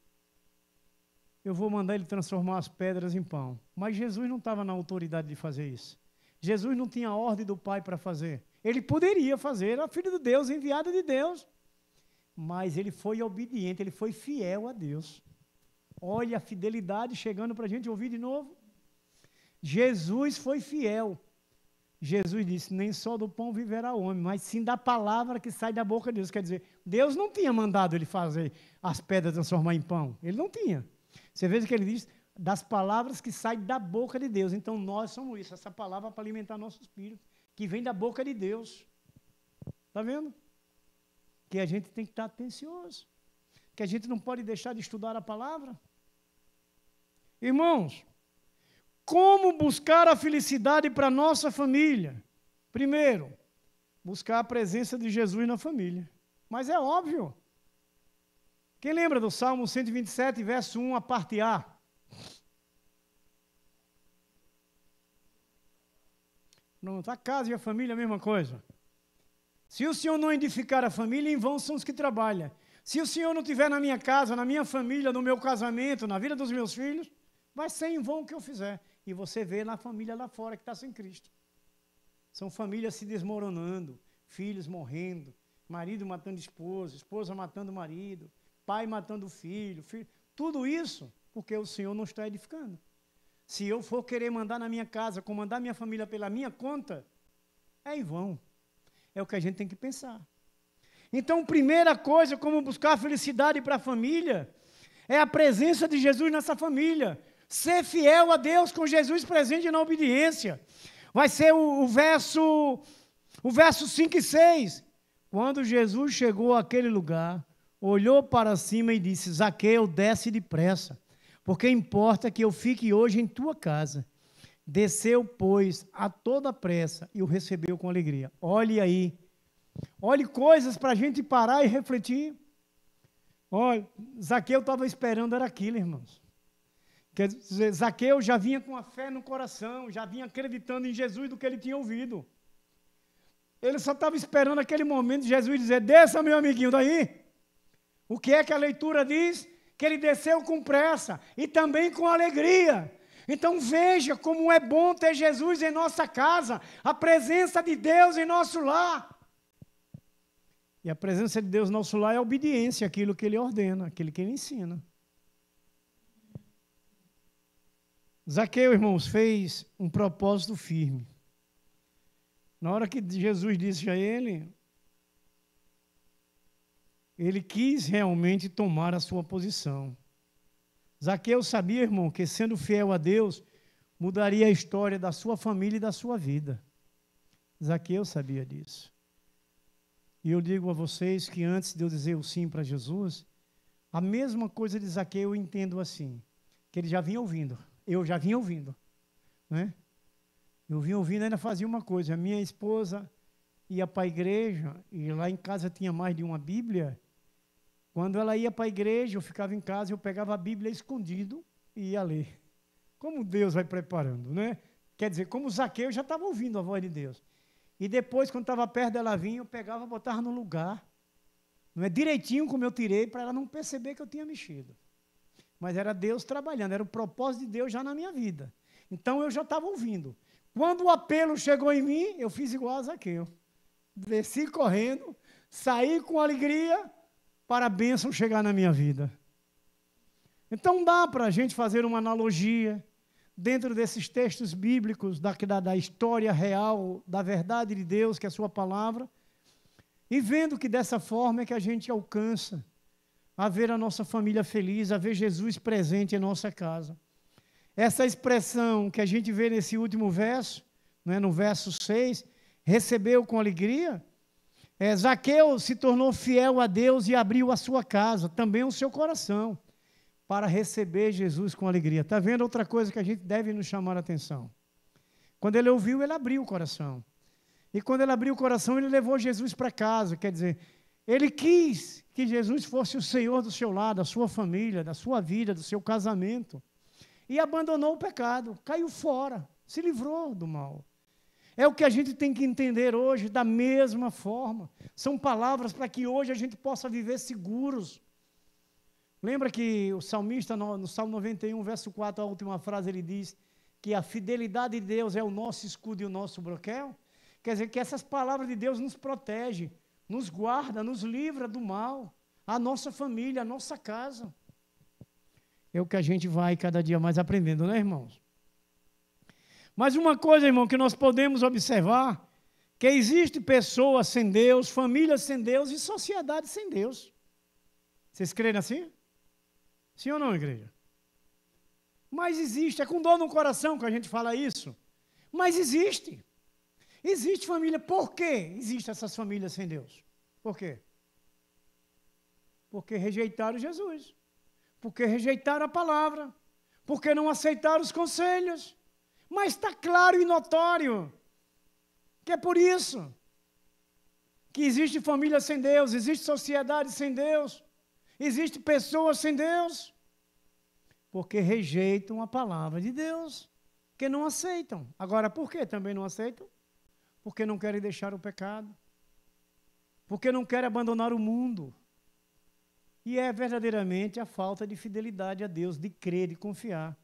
eu vou mandar ele transformar as pedras em pão. Mas Jesus não estava na autoridade de fazer isso. Jesus não tinha ordem do Pai para fazer. Ele poderia fazer, era filho de Deus, enviado de Deus. Mas ele foi obediente, ele foi fiel a Deus. Olha a fidelidade chegando para a gente ouvir de novo. Jesus foi fiel. Jesus disse, nem só do pão viverá o homem, mas sim da palavra que sai da boca de Deus. Quer dizer, Deus não tinha mandado ele fazer as pedras transformar em pão. Ele não tinha. Você veja que ele diz, das palavras que saem da boca de Deus. Então nós somos isso, essa palavra para alimentar nosso espírito, que vem da boca de Deus. Está vendo? Que a gente tem que estar atencioso. Que a gente não pode deixar de estudar a palavra. Irmãos, como buscar a felicidade para a nossa família? Primeiro, buscar a presença de Jesus na família. Mas é óbvio. Quem lembra do Salmo 127, verso 1, a parte A? Pronto, a casa e a família, a mesma coisa. Se o Senhor não edificar a família, em vão são os que trabalham. Se o Senhor não estiver na minha casa, na minha família, no meu casamento, na vida dos meus filhos, vai ser em vão o que eu fizer. E você vê na família lá fora que está sem Cristo. São famílias se desmoronando, filhos morrendo, marido matando esposa, esposa matando marido, pai matando filho, tudo isso porque o Senhor não está edificando. Se eu for querer mandar na minha casa, comandar minha família pela minha conta, é em vão. É o que a gente tem que pensar. Então, primeira coisa, como buscar felicidade para a família, é a presença de Jesus nessa família. Ser fiel a Deus com Jesus presente na obediência. Vai ser o verso 5 e 6. Quando Jesus chegou àquele lugar, olhou para cima e disse, Zaqueu, desce depressa, porque importa que eu fique hoje em tua casa. Desceu, pois, a toda pressa e o recebeu com alegria. Olhe aí. Olhe coisas para a gente parar e refletir. Olha, Zaqueu estava esperando, era aquilo, irmãos. Quer dizer, Zaqueu já vinha com a fé no coração, já vinha acreditando em Jesus do que ele tinha ouvido. Ele só estava esperando aquele momento de Jesus dizer, desça, meu amiguinho, daí. O que é que a leitura diz? Que ele desceu com pressa e também com alegria. Então veja como é bom ter Jesus em nossa casa, a presença de Deus em nosso lar. E a presença de Deus no nosso lar é a obediência àquilo que Ele ordena, aquilo que Ele ensina. Zaqueu, irmãos, fez um propósito firme. Na hora que Jesus disse a ele quis realmente tomar a sua posição. Zaqueu sabia, irmão, que sendo fiel a Deus, mudaria a história da sua família e da sua vida. Zaqueu sabia disso. E eu digo a vocês que antes de eu dizer o sim para Jesus, a mesma coisa de Zaqueu eu entendo assim, que ele já vinha ouvindo, eu já vinha ouvindo, né? Eu vinha ouvindo, ainda fazia uma coisa, a minha esposa ia para a igreja, e lá em casa tinha mais de uma Bíblia. Quando ela ia para a igreja, eu ficava em casa, eu pegava a Bíblia escondido e ia ler. Como Deus vai preparando, né? Quer dizer, como Zaqueu já estava ouvindo a voz de Deus. E depois, quando estava perto dela vir, eu pegava e botava no lugar. Não é direitinho como eu tirei, para ela não perceber que eu tinha mexido. Mas era Deus trabalhando, era o propósito de Deus já na minha vida. Então, eu já estava ouvindo. Quando o apelo chegou em mim, eu fiz igual a Zaqueu. Desci correndo, saí com alegria, para a bênção chegar na minha vida. Então, dá para a gente fazer uma analogia dentro desses textos bíblicos, da história real, da verdade de Deus, que é a sua palavra, e vendo que dessa forma é que a gente alcança a ver a nossa família feliz, a ver Jesus presente em nossa casa. Essa expressão que a gente vê nesse último verso, né, no verso 6, recebeu com alegria, Zaqueu se tornou fiel a Deus e abriu a sua casa, também o seu coração, para receber Jesus com alegria. Está vendo outra coisa que a gente deve nos chamar a atenção? Quando ele ouviu, ele abriu o coração. E quando ele abriu o coração, ele levou Jesus para casa. Quer dizer, ele quis que Jesus fosse o Senhor do seu lar, da sua família, da sua vida, do seu casamento. E abandonou o pecado, caiu fora, se livrou do mal. É o que a gente tem que entender hoje, da mesma forma. São palavras para que hoje a gente possa viver seguros. Lembra que o salmista, no Salmo 91, verso 4, a última frase, ele diz que a fidelidade de Deus é o nosso escudo e o nosso broquel, quer dizer que essas palavras de Deus nos protegem, nos guarda, nos livra do mal, a nossa família, a nossa casa. É o que a gente vai cada dia mais aprendendo, né, irmãos? Mas uma coisa, irmão, que nós podemos observar, que existe pessoas sem Deus, famílias sem Deus e sociedade sem Deus. Vocês creem assim? Sim ou não, igreja? Mas existe, é com dor no coração que a gente fala isso, mas existe. Existe família, por quê existem essas famílias sem Deus? Por quê? Porque rejeitaram Jesus, porque rejeitaram a palavra, porque não aceitaram os conselhos. Mas está claro e notório que é por isso que existe família sem Deus, existe sociedade sem Deus, existe pessoas sem Deus, porque rejeitam a palavra de Deus, que não aceitam. Agora, por que também não aceitam? Porque não querem deixar o pecado, porque não querem abandonar o mundo. E é verdadeiramente a falta de fidelidade a Deus, de crer, de confiar.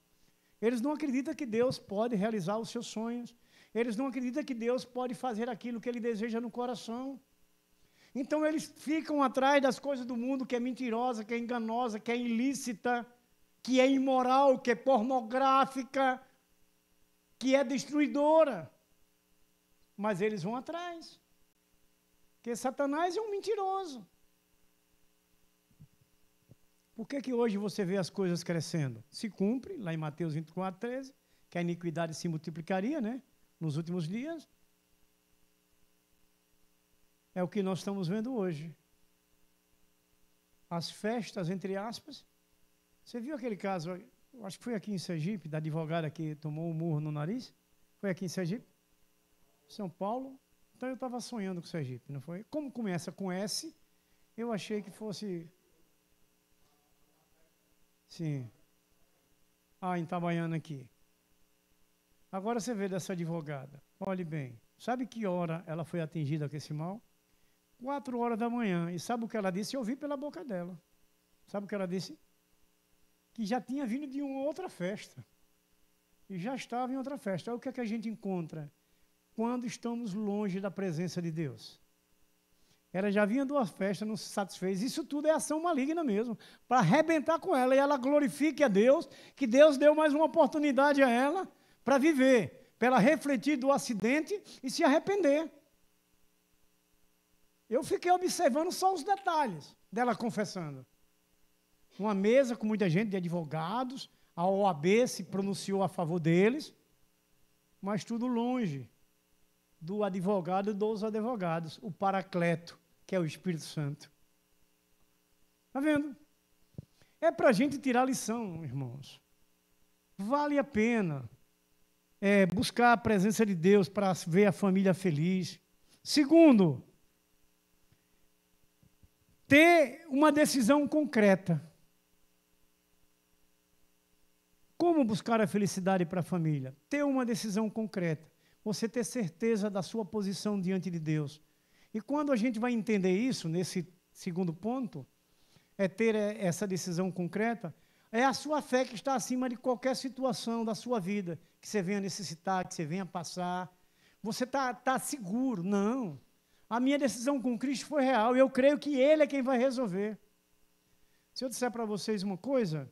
Eles não acreditam que Deus pode realizar os seus sonhos. Eles não acreditam que Deus pode fazer aquilo que Ele deseja no coração. Então eles ficam atrás das coisas do mundo, que é mentirosa, que é enganosa, que é ilícita, que é imoral, que é pornográfica, que é destruidora. Mas eles vão atrás. Porque Satanás é um mentiroso. Por que hoje você vê as coisas crescendo? Se cumpre, lá em Mateus 24, 13, que a iniquidade se multiplicaria, né? Nos últimos dias. É o que nós estamos vendo hoje. As festas, entre aspas. Você viu aquele caso, acho que foi aqui em Sergipe, da advogada que tomou um murro no nariz? Foi aqui em Sergipe? São Paulo? Então eu estava sonhando com Sergipe, não foi? Como começa com S, eu achei que fosse... Sim. Em Itabaiana aqui. Agora você vê dessa advogada. Olhe bem. Sabe que hora ela foi atingida com esse mal? 4 horas da manhã. E sabe o que ela disse? Eu ouvi pela boca dela. Sabe o que ela disse? Que já tinha vindo de uma outra festa. E já estava em outra festa. Aí o que é que a gente encontra quando estamos longe da presença de Deus? Ela já vinha de uma festa, não se satisfez. Isso tudo é ação maligna mesmo, para arrebentar com ela. E ela glorifique a Deus, que Deus deu mais uma oportunidade a ela para viver, para ela refletir do acidente e se arrepender. Eu fiquei observando só os detalhes dela confessando. Uma mesa com muita gente de advogados, a OAB se pronunciou a favor deles, mas tudo longe do advogado e dos advogados, o Paracleto, que é o Espírito Santo. Está vendo? É para a gente tirar lição, irmãos. Vale a pena buscar a presença de Deus para ver a família feliz. Segundo, ter uma decisão concreta. Como buscar a felicidade para a família? Ter uma decisão concreta. Você ter certeza da sua posição diante de Deus. E quando a gente vai entender isso, nesse segundo ponto, é ter essa decisão concreta, é a sua fé que está acima de qualquer situação da sua vida, que você venha necessitar, que você venha passar. Você está seguro. Não. A minha decisão com Cristo foi real, e eu creio que Ele é quem vai resolver. Se eu disser para vocês uma coisa,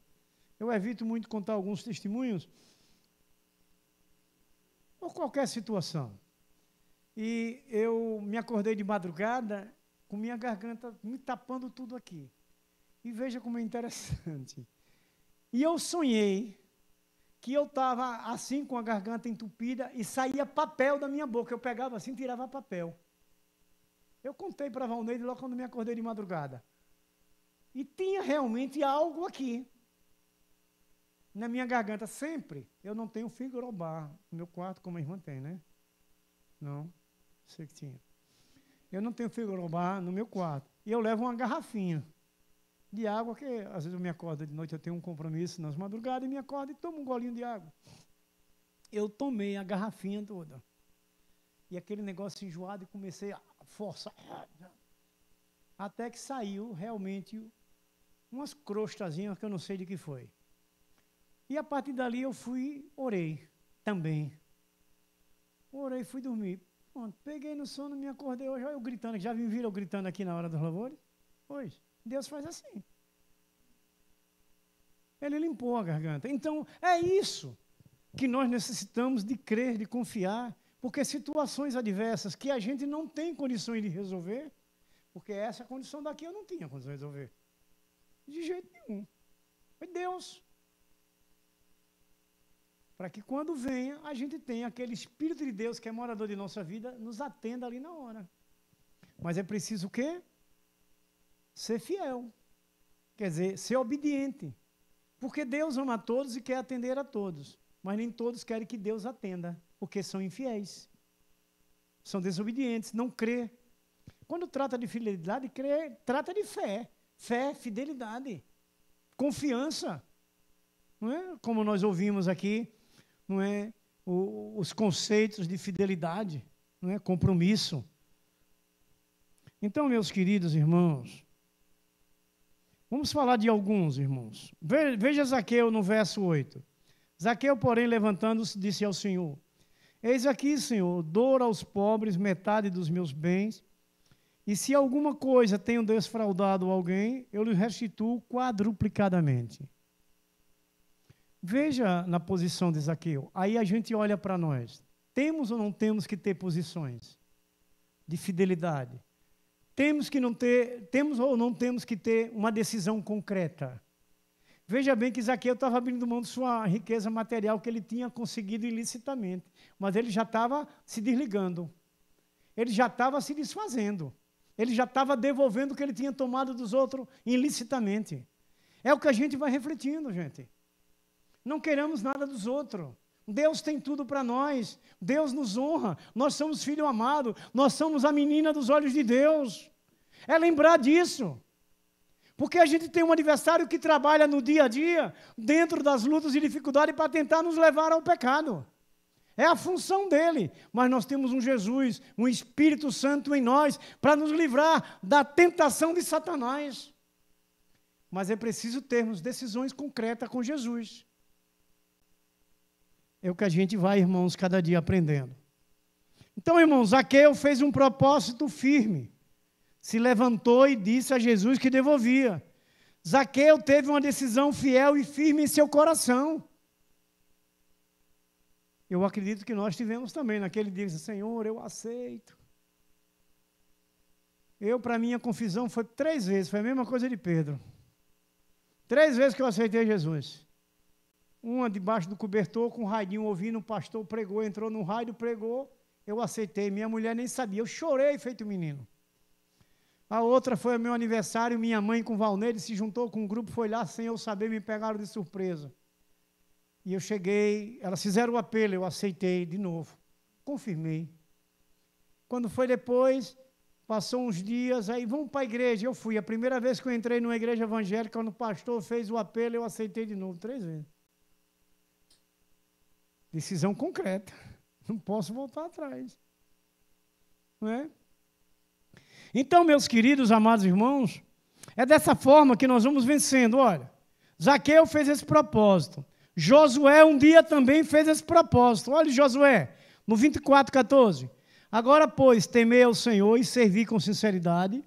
eu evito muito contar alguns testemunhos, por qualquer situação. E eu me acordei de madrugada com minha garganta me tapando tudo aqui. E veja como é interessante. E eu sonhei que eu estava assim com a garganta entupida e saía papel da minha boca. Eu pegava assim e tirava papel. Eu contei para a Valneide logo quando me acordei de madrugada. E tinha realmente algo aqui. Na minha garganta, sempre. Eu não tenho frigobar no meu quarto, como a irmã tem, né? Não, sei que tinha. Eu não tenho frigobar no meu quarto. E eu levo uma garrafinha de água, que às vezes eu me acordo de noite, eu tenho um compromisso nas madrugadas, e me acordo e tomo um golinho de água. Eu tomei a garrafinha toda. E aquele negócio enjoado, e comecei a forçar. Até que saiu realmente umas crostazinhas que eu não sei de que foi. E a partir dali eu orei. também. Orei e fui dormir. Pronto, peguei no sono, me acordei hoje, olha eu gritando, já me viram eu gritando aqui na hora dos louvores? Hoje, Deus faz assim. Ele limpou a garganta. Então, é isso que nós necessitamos de crer, de confiar, porque situações adversas que a gente não tem condições de resolver, porque essa condição daqui eu não tinha condições de resolver. De jeito nenhum. Foi Deus. Para que quando venha, a gente tenha aquele Espírito de Deus que é morador de nossa vida, nos atenda ali na hora. Mas é preciso o quê? Ser fiel. Quer dizer, ser obediente. Porque Deus ama a todos e quer atender a todos. Mas nem todos querem que Deus atenda, porque são infiéis. São desobedientes, não crê. Quando trata de fidelidade, trata de fé. Fé, fidelidade, confiança. Não é? Como nós ouvimos aqui, não é? Os conceitos de fidelidade, não é? Compromisso. Então, meus queridos irmãos, vamos falar de alguns, irmãos. Veja Zaqueu no verso 8. Zaqueu, porém, levantando-se, disse ao Senhor: eis aqui, Senhor, dou aos pobres metade dos meus bens, e se alguma coisa tenho desfraudado alguém, eu lhe restituo quadruplicadamente. Veja na posição de Zaqueu. Aí a gente olha para nós. Temos ou não temos que ter posições de fidelidade? Temos ou não temos que ter uma decisão concreta? Veja bem que Zaqueu estava abrindo mão de sua riqueza material que ele tinha conseguido ilicitamente, mas ele já estava se desligando. Ele já estava se desfazendo. Ele já estava devolvendo o que ele tinha tomado dos outros ilicitamente. É o que a gente vai refletindo, gente. Não queremos nada dos outros. Deus tem tudo para nós. Deus nos honra. Nós somos filho amado. Nós somos a menina dos olhos de Deus. É lembrar disso. Porque a gente tem um adversário que trabalha no dia a dia, dentro das lutas e dificuldades, para tentar nos levar ao pecado. É a função dele. Mas nós temos um Jesus, um Espírito Santo em nós, para nos livrar da tentação de Satanás. Mas é preciso termos decisões concretas com Jesus. É o que a gente vai, irmãos, cada dia aprendendo. Então, irmãos, Zaqueu fez um propósito firme. Se levantou e disse a Jesus que devolvia. Zaqueu teve uma decisão fiel e firme em seu coração. Eu acredito que nós tivemos também naquele dia, Senhor, eu aceito. Para mim, a confissão foi 3 vezes, foi a mesma coisa de Pedro. 3 vezes que eu aceitei Jesus. Uma debaixo do cobertor, com um radinho ouvindo, o pastor pregou, entrou no rádio, pregou, eu aceitei. Minha mulher nem sabia, eu chorei feito menino. A outra foi o meu aniversário, minha mãe com o Valneide se juntou com um grupo, foi lá sem eu saber, me pegaram de surpresa. E eu cheguei, elas fizeram o apelo, eu aceitei de novo, confirmei. Quando foi depois, passou uns dias, aí vamos para a igreja, eu fui. A primeira vez que eu entrei numa igreja evangélica, quando o pastor fez o apelo, eu aceitei de novo, 3 vezes. Decisão concreta. Não posso voltar atrás. Não é? Então, meus queridos, amados irmãos, é dessa forma que nós vamos vencendo. Olha, Zaqueu fez esse propósito. Josué um dia também fez esse propósito. Olha Josué, no 24:14. Agora, pois, temei ao Senhor e servi com sinceridade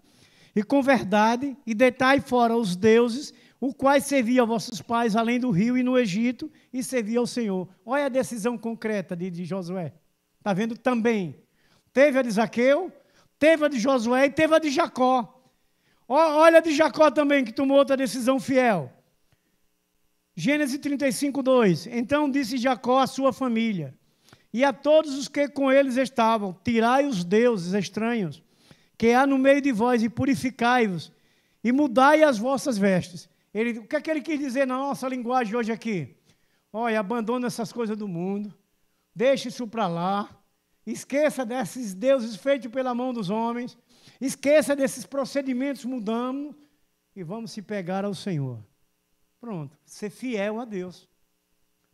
e com verdade, e deitai fora os deuses, o quais servia a vossos pais além do rio e no Egito, e servia ao Senhor. Olha a decisão concreta de Josué. Está vendo? Também. Teve a de Zaqueu, teve a de Josué e teve a de Jacó. Olha a de Jacó também, que tomou outra decisão fiel. Gênesis 35:2. Então disse Jacó à sua família, e a todos os que com eles estavam: tirai os deuses estranhos que há no meio de vós, e purificai-vos, e mudai as vossas vestes. O que é que ele quis dizer na nossa linguagem hoje aqui? Olha, abandona essas coisas do mundo, deixe isso para lá, esqueça desses deuses feitos pela mão dos homens, esqueça desses procedimentos, mudamos, e vamos se pegar ao Senhor. Pronto, ser fiel a Deus,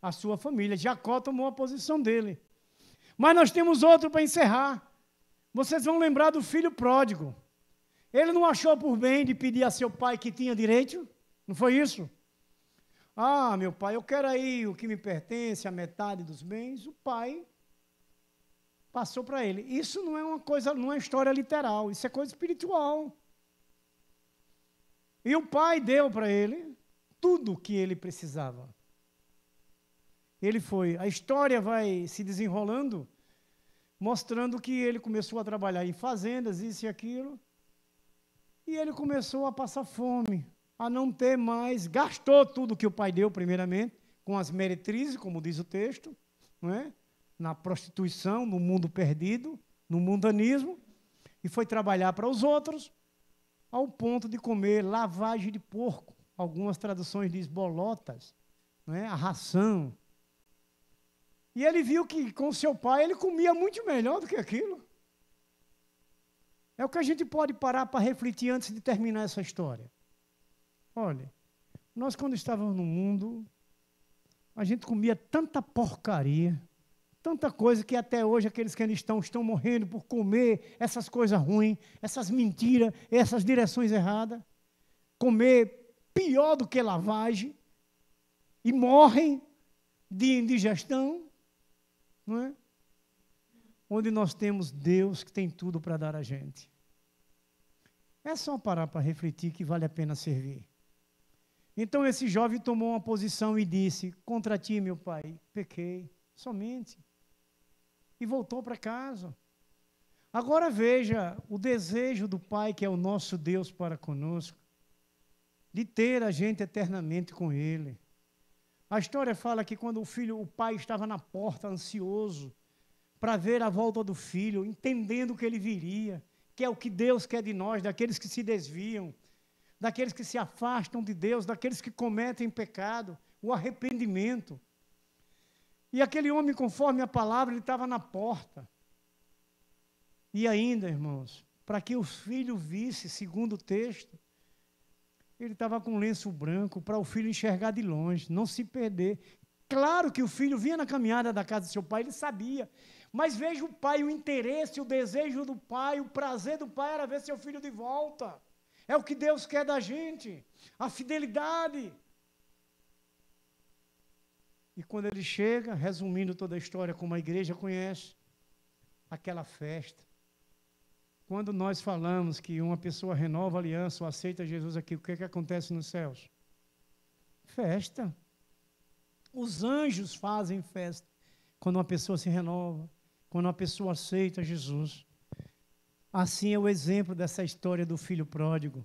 a sua família. Jacó tomou a posição dele. Mas nós temos outro para encerrar. Vocês vão lembrar do filho pródigo. Ele não achou por bem de pedir a seu pai que tinha direito? Não foi isso? Ah, meu pai, eu quero aí o que me pertence, a metade dos bens. O pai passou para ele. Isso não é uma coisa, não é história literal, isso é coisa espiritual. E o pai deu para ele tudo o que ele precisava. Ele foi, a história vai se desenrolando, mostrando que ele começou a trabalhar em fazendas, isso e aquilo, e ele começou a passar fome, a não ter mais, gastou tudo que o pai deu, primeiramente, com as meretrizes, como diz o texto, não é? Na prostituição, no mundo perdido, no mundanismo, e foi trabalhar para os outros, ao ponto de comer lavagem de porco. Algumas traduções dizem bolotas, não é? A ração. E ele viu que com seu pai ele comia muito melhor do que aquilo. É o que a gente pode parar para refletir antes de terminar essa história. Olha, nós quando estávamos no mundo, a gente comia tanta porcaria, tanta coisa que até hoje aqueles que ainda estão morrendo por comer essas coisas ruins, essas mentiras, essas direções erradas. Comer pior do que lavagem e morrem de indigestão, não é? Onde nós temos Deus que tem tudo para dar a gente. É só parar para refletir que vale a pena servir. Então esse jovem tomou uma posição e disse: contra ti, meu pai, pequei, somente. E voltou para casa. Agora veja o desejo do Pai, que é o nosso Deus para conosco, de ter a gente eternamente com Ele. A história fala que quando o pai estava na porta, ansioso, para ver a volta do filho, entendendo que ele viria, que é o que Deus quer de nós, daqueles que se desviam, daqueles que se afastam de Deus, daqueles que cometem pecado, o arrependimento. E aquele homem, conforme a palavra, ele estava na porta. E ainda, irmãos, para que o filho visse, segundo o texto, ele estava com um lenço branco para o filho enxergar de longe, não se perder. Claro que o filho vinha na caminhada da casa do seu pai, ele sabia. Mas veja o pai, o interesse, o desejo do pai, o prazer do pai era ver seu filho de volta. É o que Deus quer da gente, a fidelidade. E quando ele chega, resumindo toda a história como a igreja conhece, aquela festa. Quando nós falamos que uma pessoa renova a aliança ou aceita Jesus aqui, o que é que acontece nos céus? Festa. Os anjos fazem festa quando uma pessoa se renova, quando uma pessoa aceita Jesus. Assim é o exemplo dessa história do filho pródigo.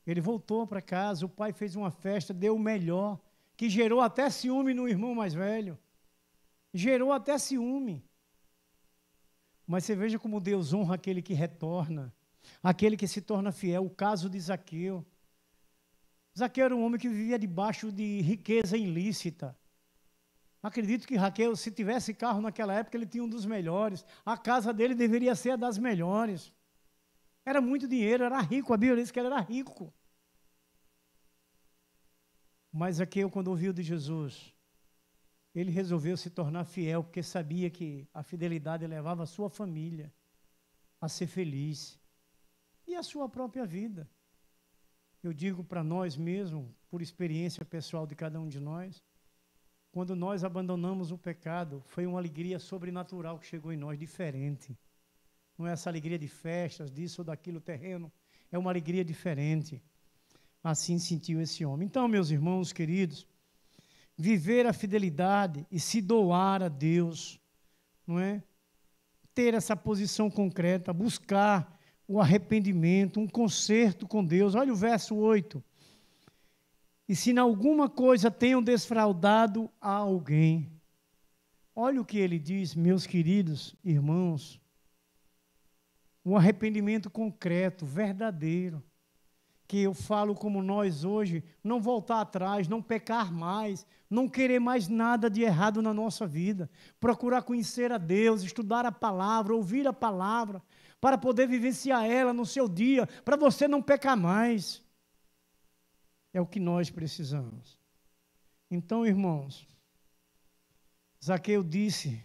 Ele voltou para casa, o pai fez uma festa, deu o melhor, que gerou até ciúme no irmão mais velho. Gerou até ciúme. Mas você veja como Deus honra aquele que retorna, aquele que se torna fiel. O caso de Zaqueu. Zaqueu era um homem que vivia debaixo de riqueza ilícita. Acredito que Zaqueu, se tivesse carro naquela época, ele tinha um dos melhores. A casa dele deveria ser a das melhores. Era muito dinheiro, era rico. A Bíblia diz que ele era rico. Mas Zaqueu, quando ouviu de Jesus, ele resolveu se tornar fiel, porque sabia que a fidelidade levava a sua família a ser feliz e a sua própria vida. Eu digo para nós mesmos, por experiência pessoal de cada um de nós, quando nós abandonamos o pecado, foi uma alegria sobrenatural que chegou em nós, diferente. Não é essa alegria de festas, disso ou daquilo terreno, é uma alegria diferente. Assim sentiu esse homem. Então, meus irmãos queridos, viver a fidelidade e se doar a Deus, não é? Ter essa posição concreta, buscar o arrependimento, um conserto com Deus. Olha o verso 8. E se em alguma coisa tenham desfraudado a alguém. Olha o que ele diz, meus queridos irmãos. Um arrependimento concreto, verdadeiro. Que eu falo como nós hoje, não voltar atrás, não pecar mais, não querer mais nada de errado na nossa vida, procurar conhecer a Deus, estudar a palavra, ouvir a palavra, para poder vivenciar ela no seu dia, para você não pecar mais. É o que nós precisamos. Então, irmãos, Zaqueu disse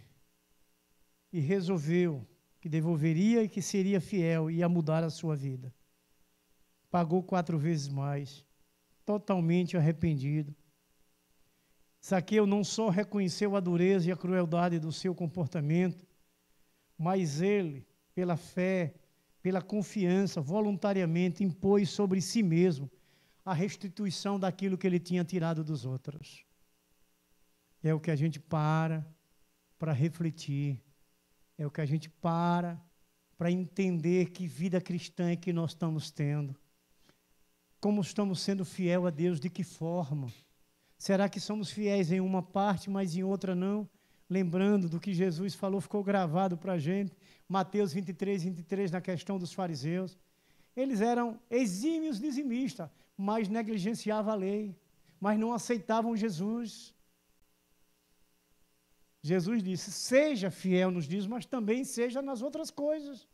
e resolveu que devolveria e que seria fiel e ia mudar a sua vida. Pagou 4 vezes mais, totalmente arrependido. Zaqueu não só reconheceu a dureza e a crueldade do seu comportamento, mas ele, pela fé, pela confiança, voluntariamente impôs sobre si mesmo a restituição daquilo que ele tinha tirado dos outros. É o que a gente para refletir, é o que a gente para entender que vida cristã é que nós estamos tendo. Como estamos sendo fiel a Deus, de que forma? Será que somos fiéis em uma parte, mas em outra não? Lembrando do que Jesus falou, ficou gravado para a gente, Mateus 23, na questão dos fariseus. Eles eram exímios dizimistas, mas negligenciavam a lei, mas não aceitavam Jesus. Jesus disse, seja fiel nos dízimos, mas também seja nas outras coisas.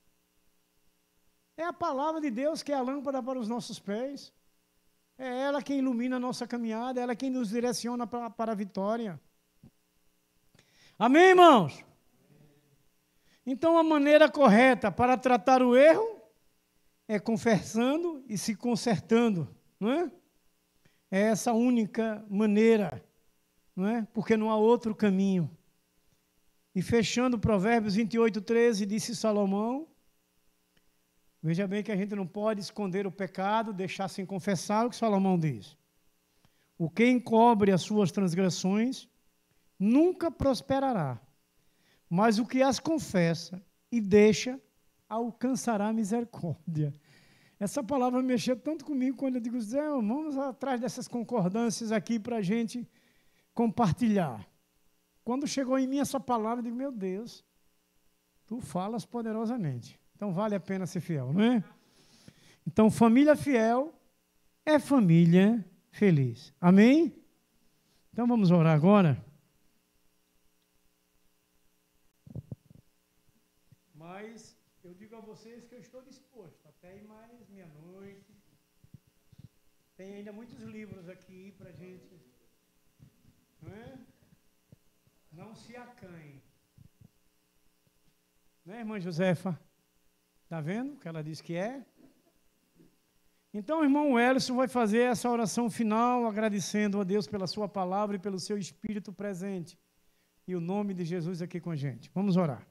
É a palavra de Deus que é a lâmpada para os nossos pés. É ela quem ilumina a nossa caminhada, é ela quem nos direciona para a vitória. Amém, irmãos? Então, a maneira correta para tratar o erro é confessando e se consertando, não é? É essa única maneira, não é? Porque não há outro caminho. E fechando Provérbios 28:13, disse Salomão, veja bem que a gente não pode esconder o pecado, deixar sem confessar o que Salomão diz. O que encobre as suas transgressões nunca prosperará, mas o que as confessa e deixa alcançará misericórdia. Essa palavra mexeu tanto comigo quando eu digo, Zé, vamos atrás dessas concordâncias aqui para a gente compartilhar. Quando chegou em mim essa palavra, eu digo, meu Deus, tu falas poderosamente. Então vale a pena ser fiel, não é? Então, família fiel é família feliz. Amém? Então vamos orar agora. Mas eu digo a vocês que eu estou disposto até ir mais meia-noite. Tem ainda muitos livros aqui para a gente. Não é? Não se acanhe. Né, irmã Josefa? Está vendo o que ela disse que é? Então, o irmão Elson vai fazer essa oração final, agradecendo a Deus pela sua palavra e pelo seu Espírito presente. E o nome de Jesus aqui com a gente. Vamos orar.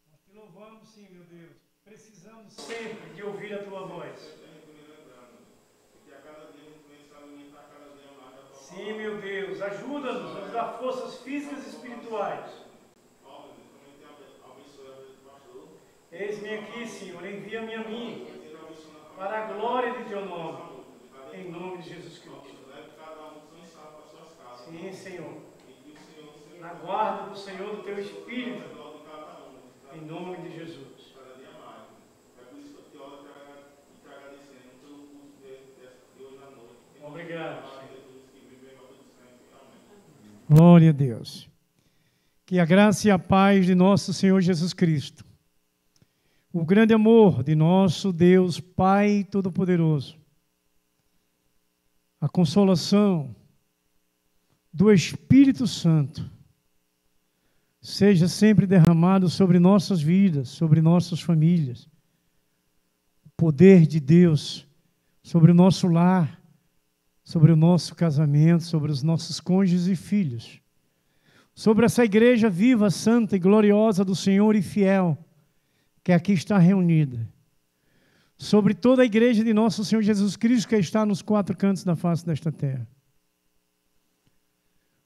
Nós te louvamos, sim, meu Deus. Precisamos sempre de ouvir a tua voz. Sim, meu Deus, ajuda-nos a nos dar forças físicas e espirituais. Eis-me aqui, Senhor, envia-me a mim, para a glória de teu nome, em nome de Jesus Cristo. Sim, Senhor, na guarda do Senhor, do teu Espírito, em nome de Jesus. Obrigado, Senhor. Glória a Deus. Que a graça e a paz de nosso Senhor Jesus Cristo, o grande amor de nosso Deus Pai Todo-Poderoso, a consolação do Espírito Santo, seja sempre derramado sobre nossas vidas, sobre nossas famílias. O poder de Deus sobre o nosso lar, sobre o nosso casamento, sobre os nossos cônjuges e filhos, sobre essa igreja viva, santa e gloriosa do Senhor e fiel, que aqui está reunida, sobre toda a igreja de nosso Senhor Jesus Cristo, que está nos quatro cantos da face desta terra.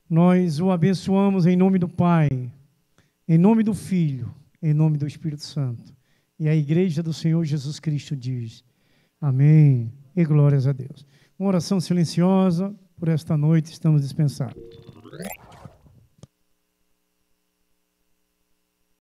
Nós o abençoamos em nome do Pai, em nome do Filho, em nome do Espírito Santo. E a igreja do Senhor Jesus Cristo diz, amém e glórias a Deus. Uma oração silenciosa, por esta noite estamos dispensados.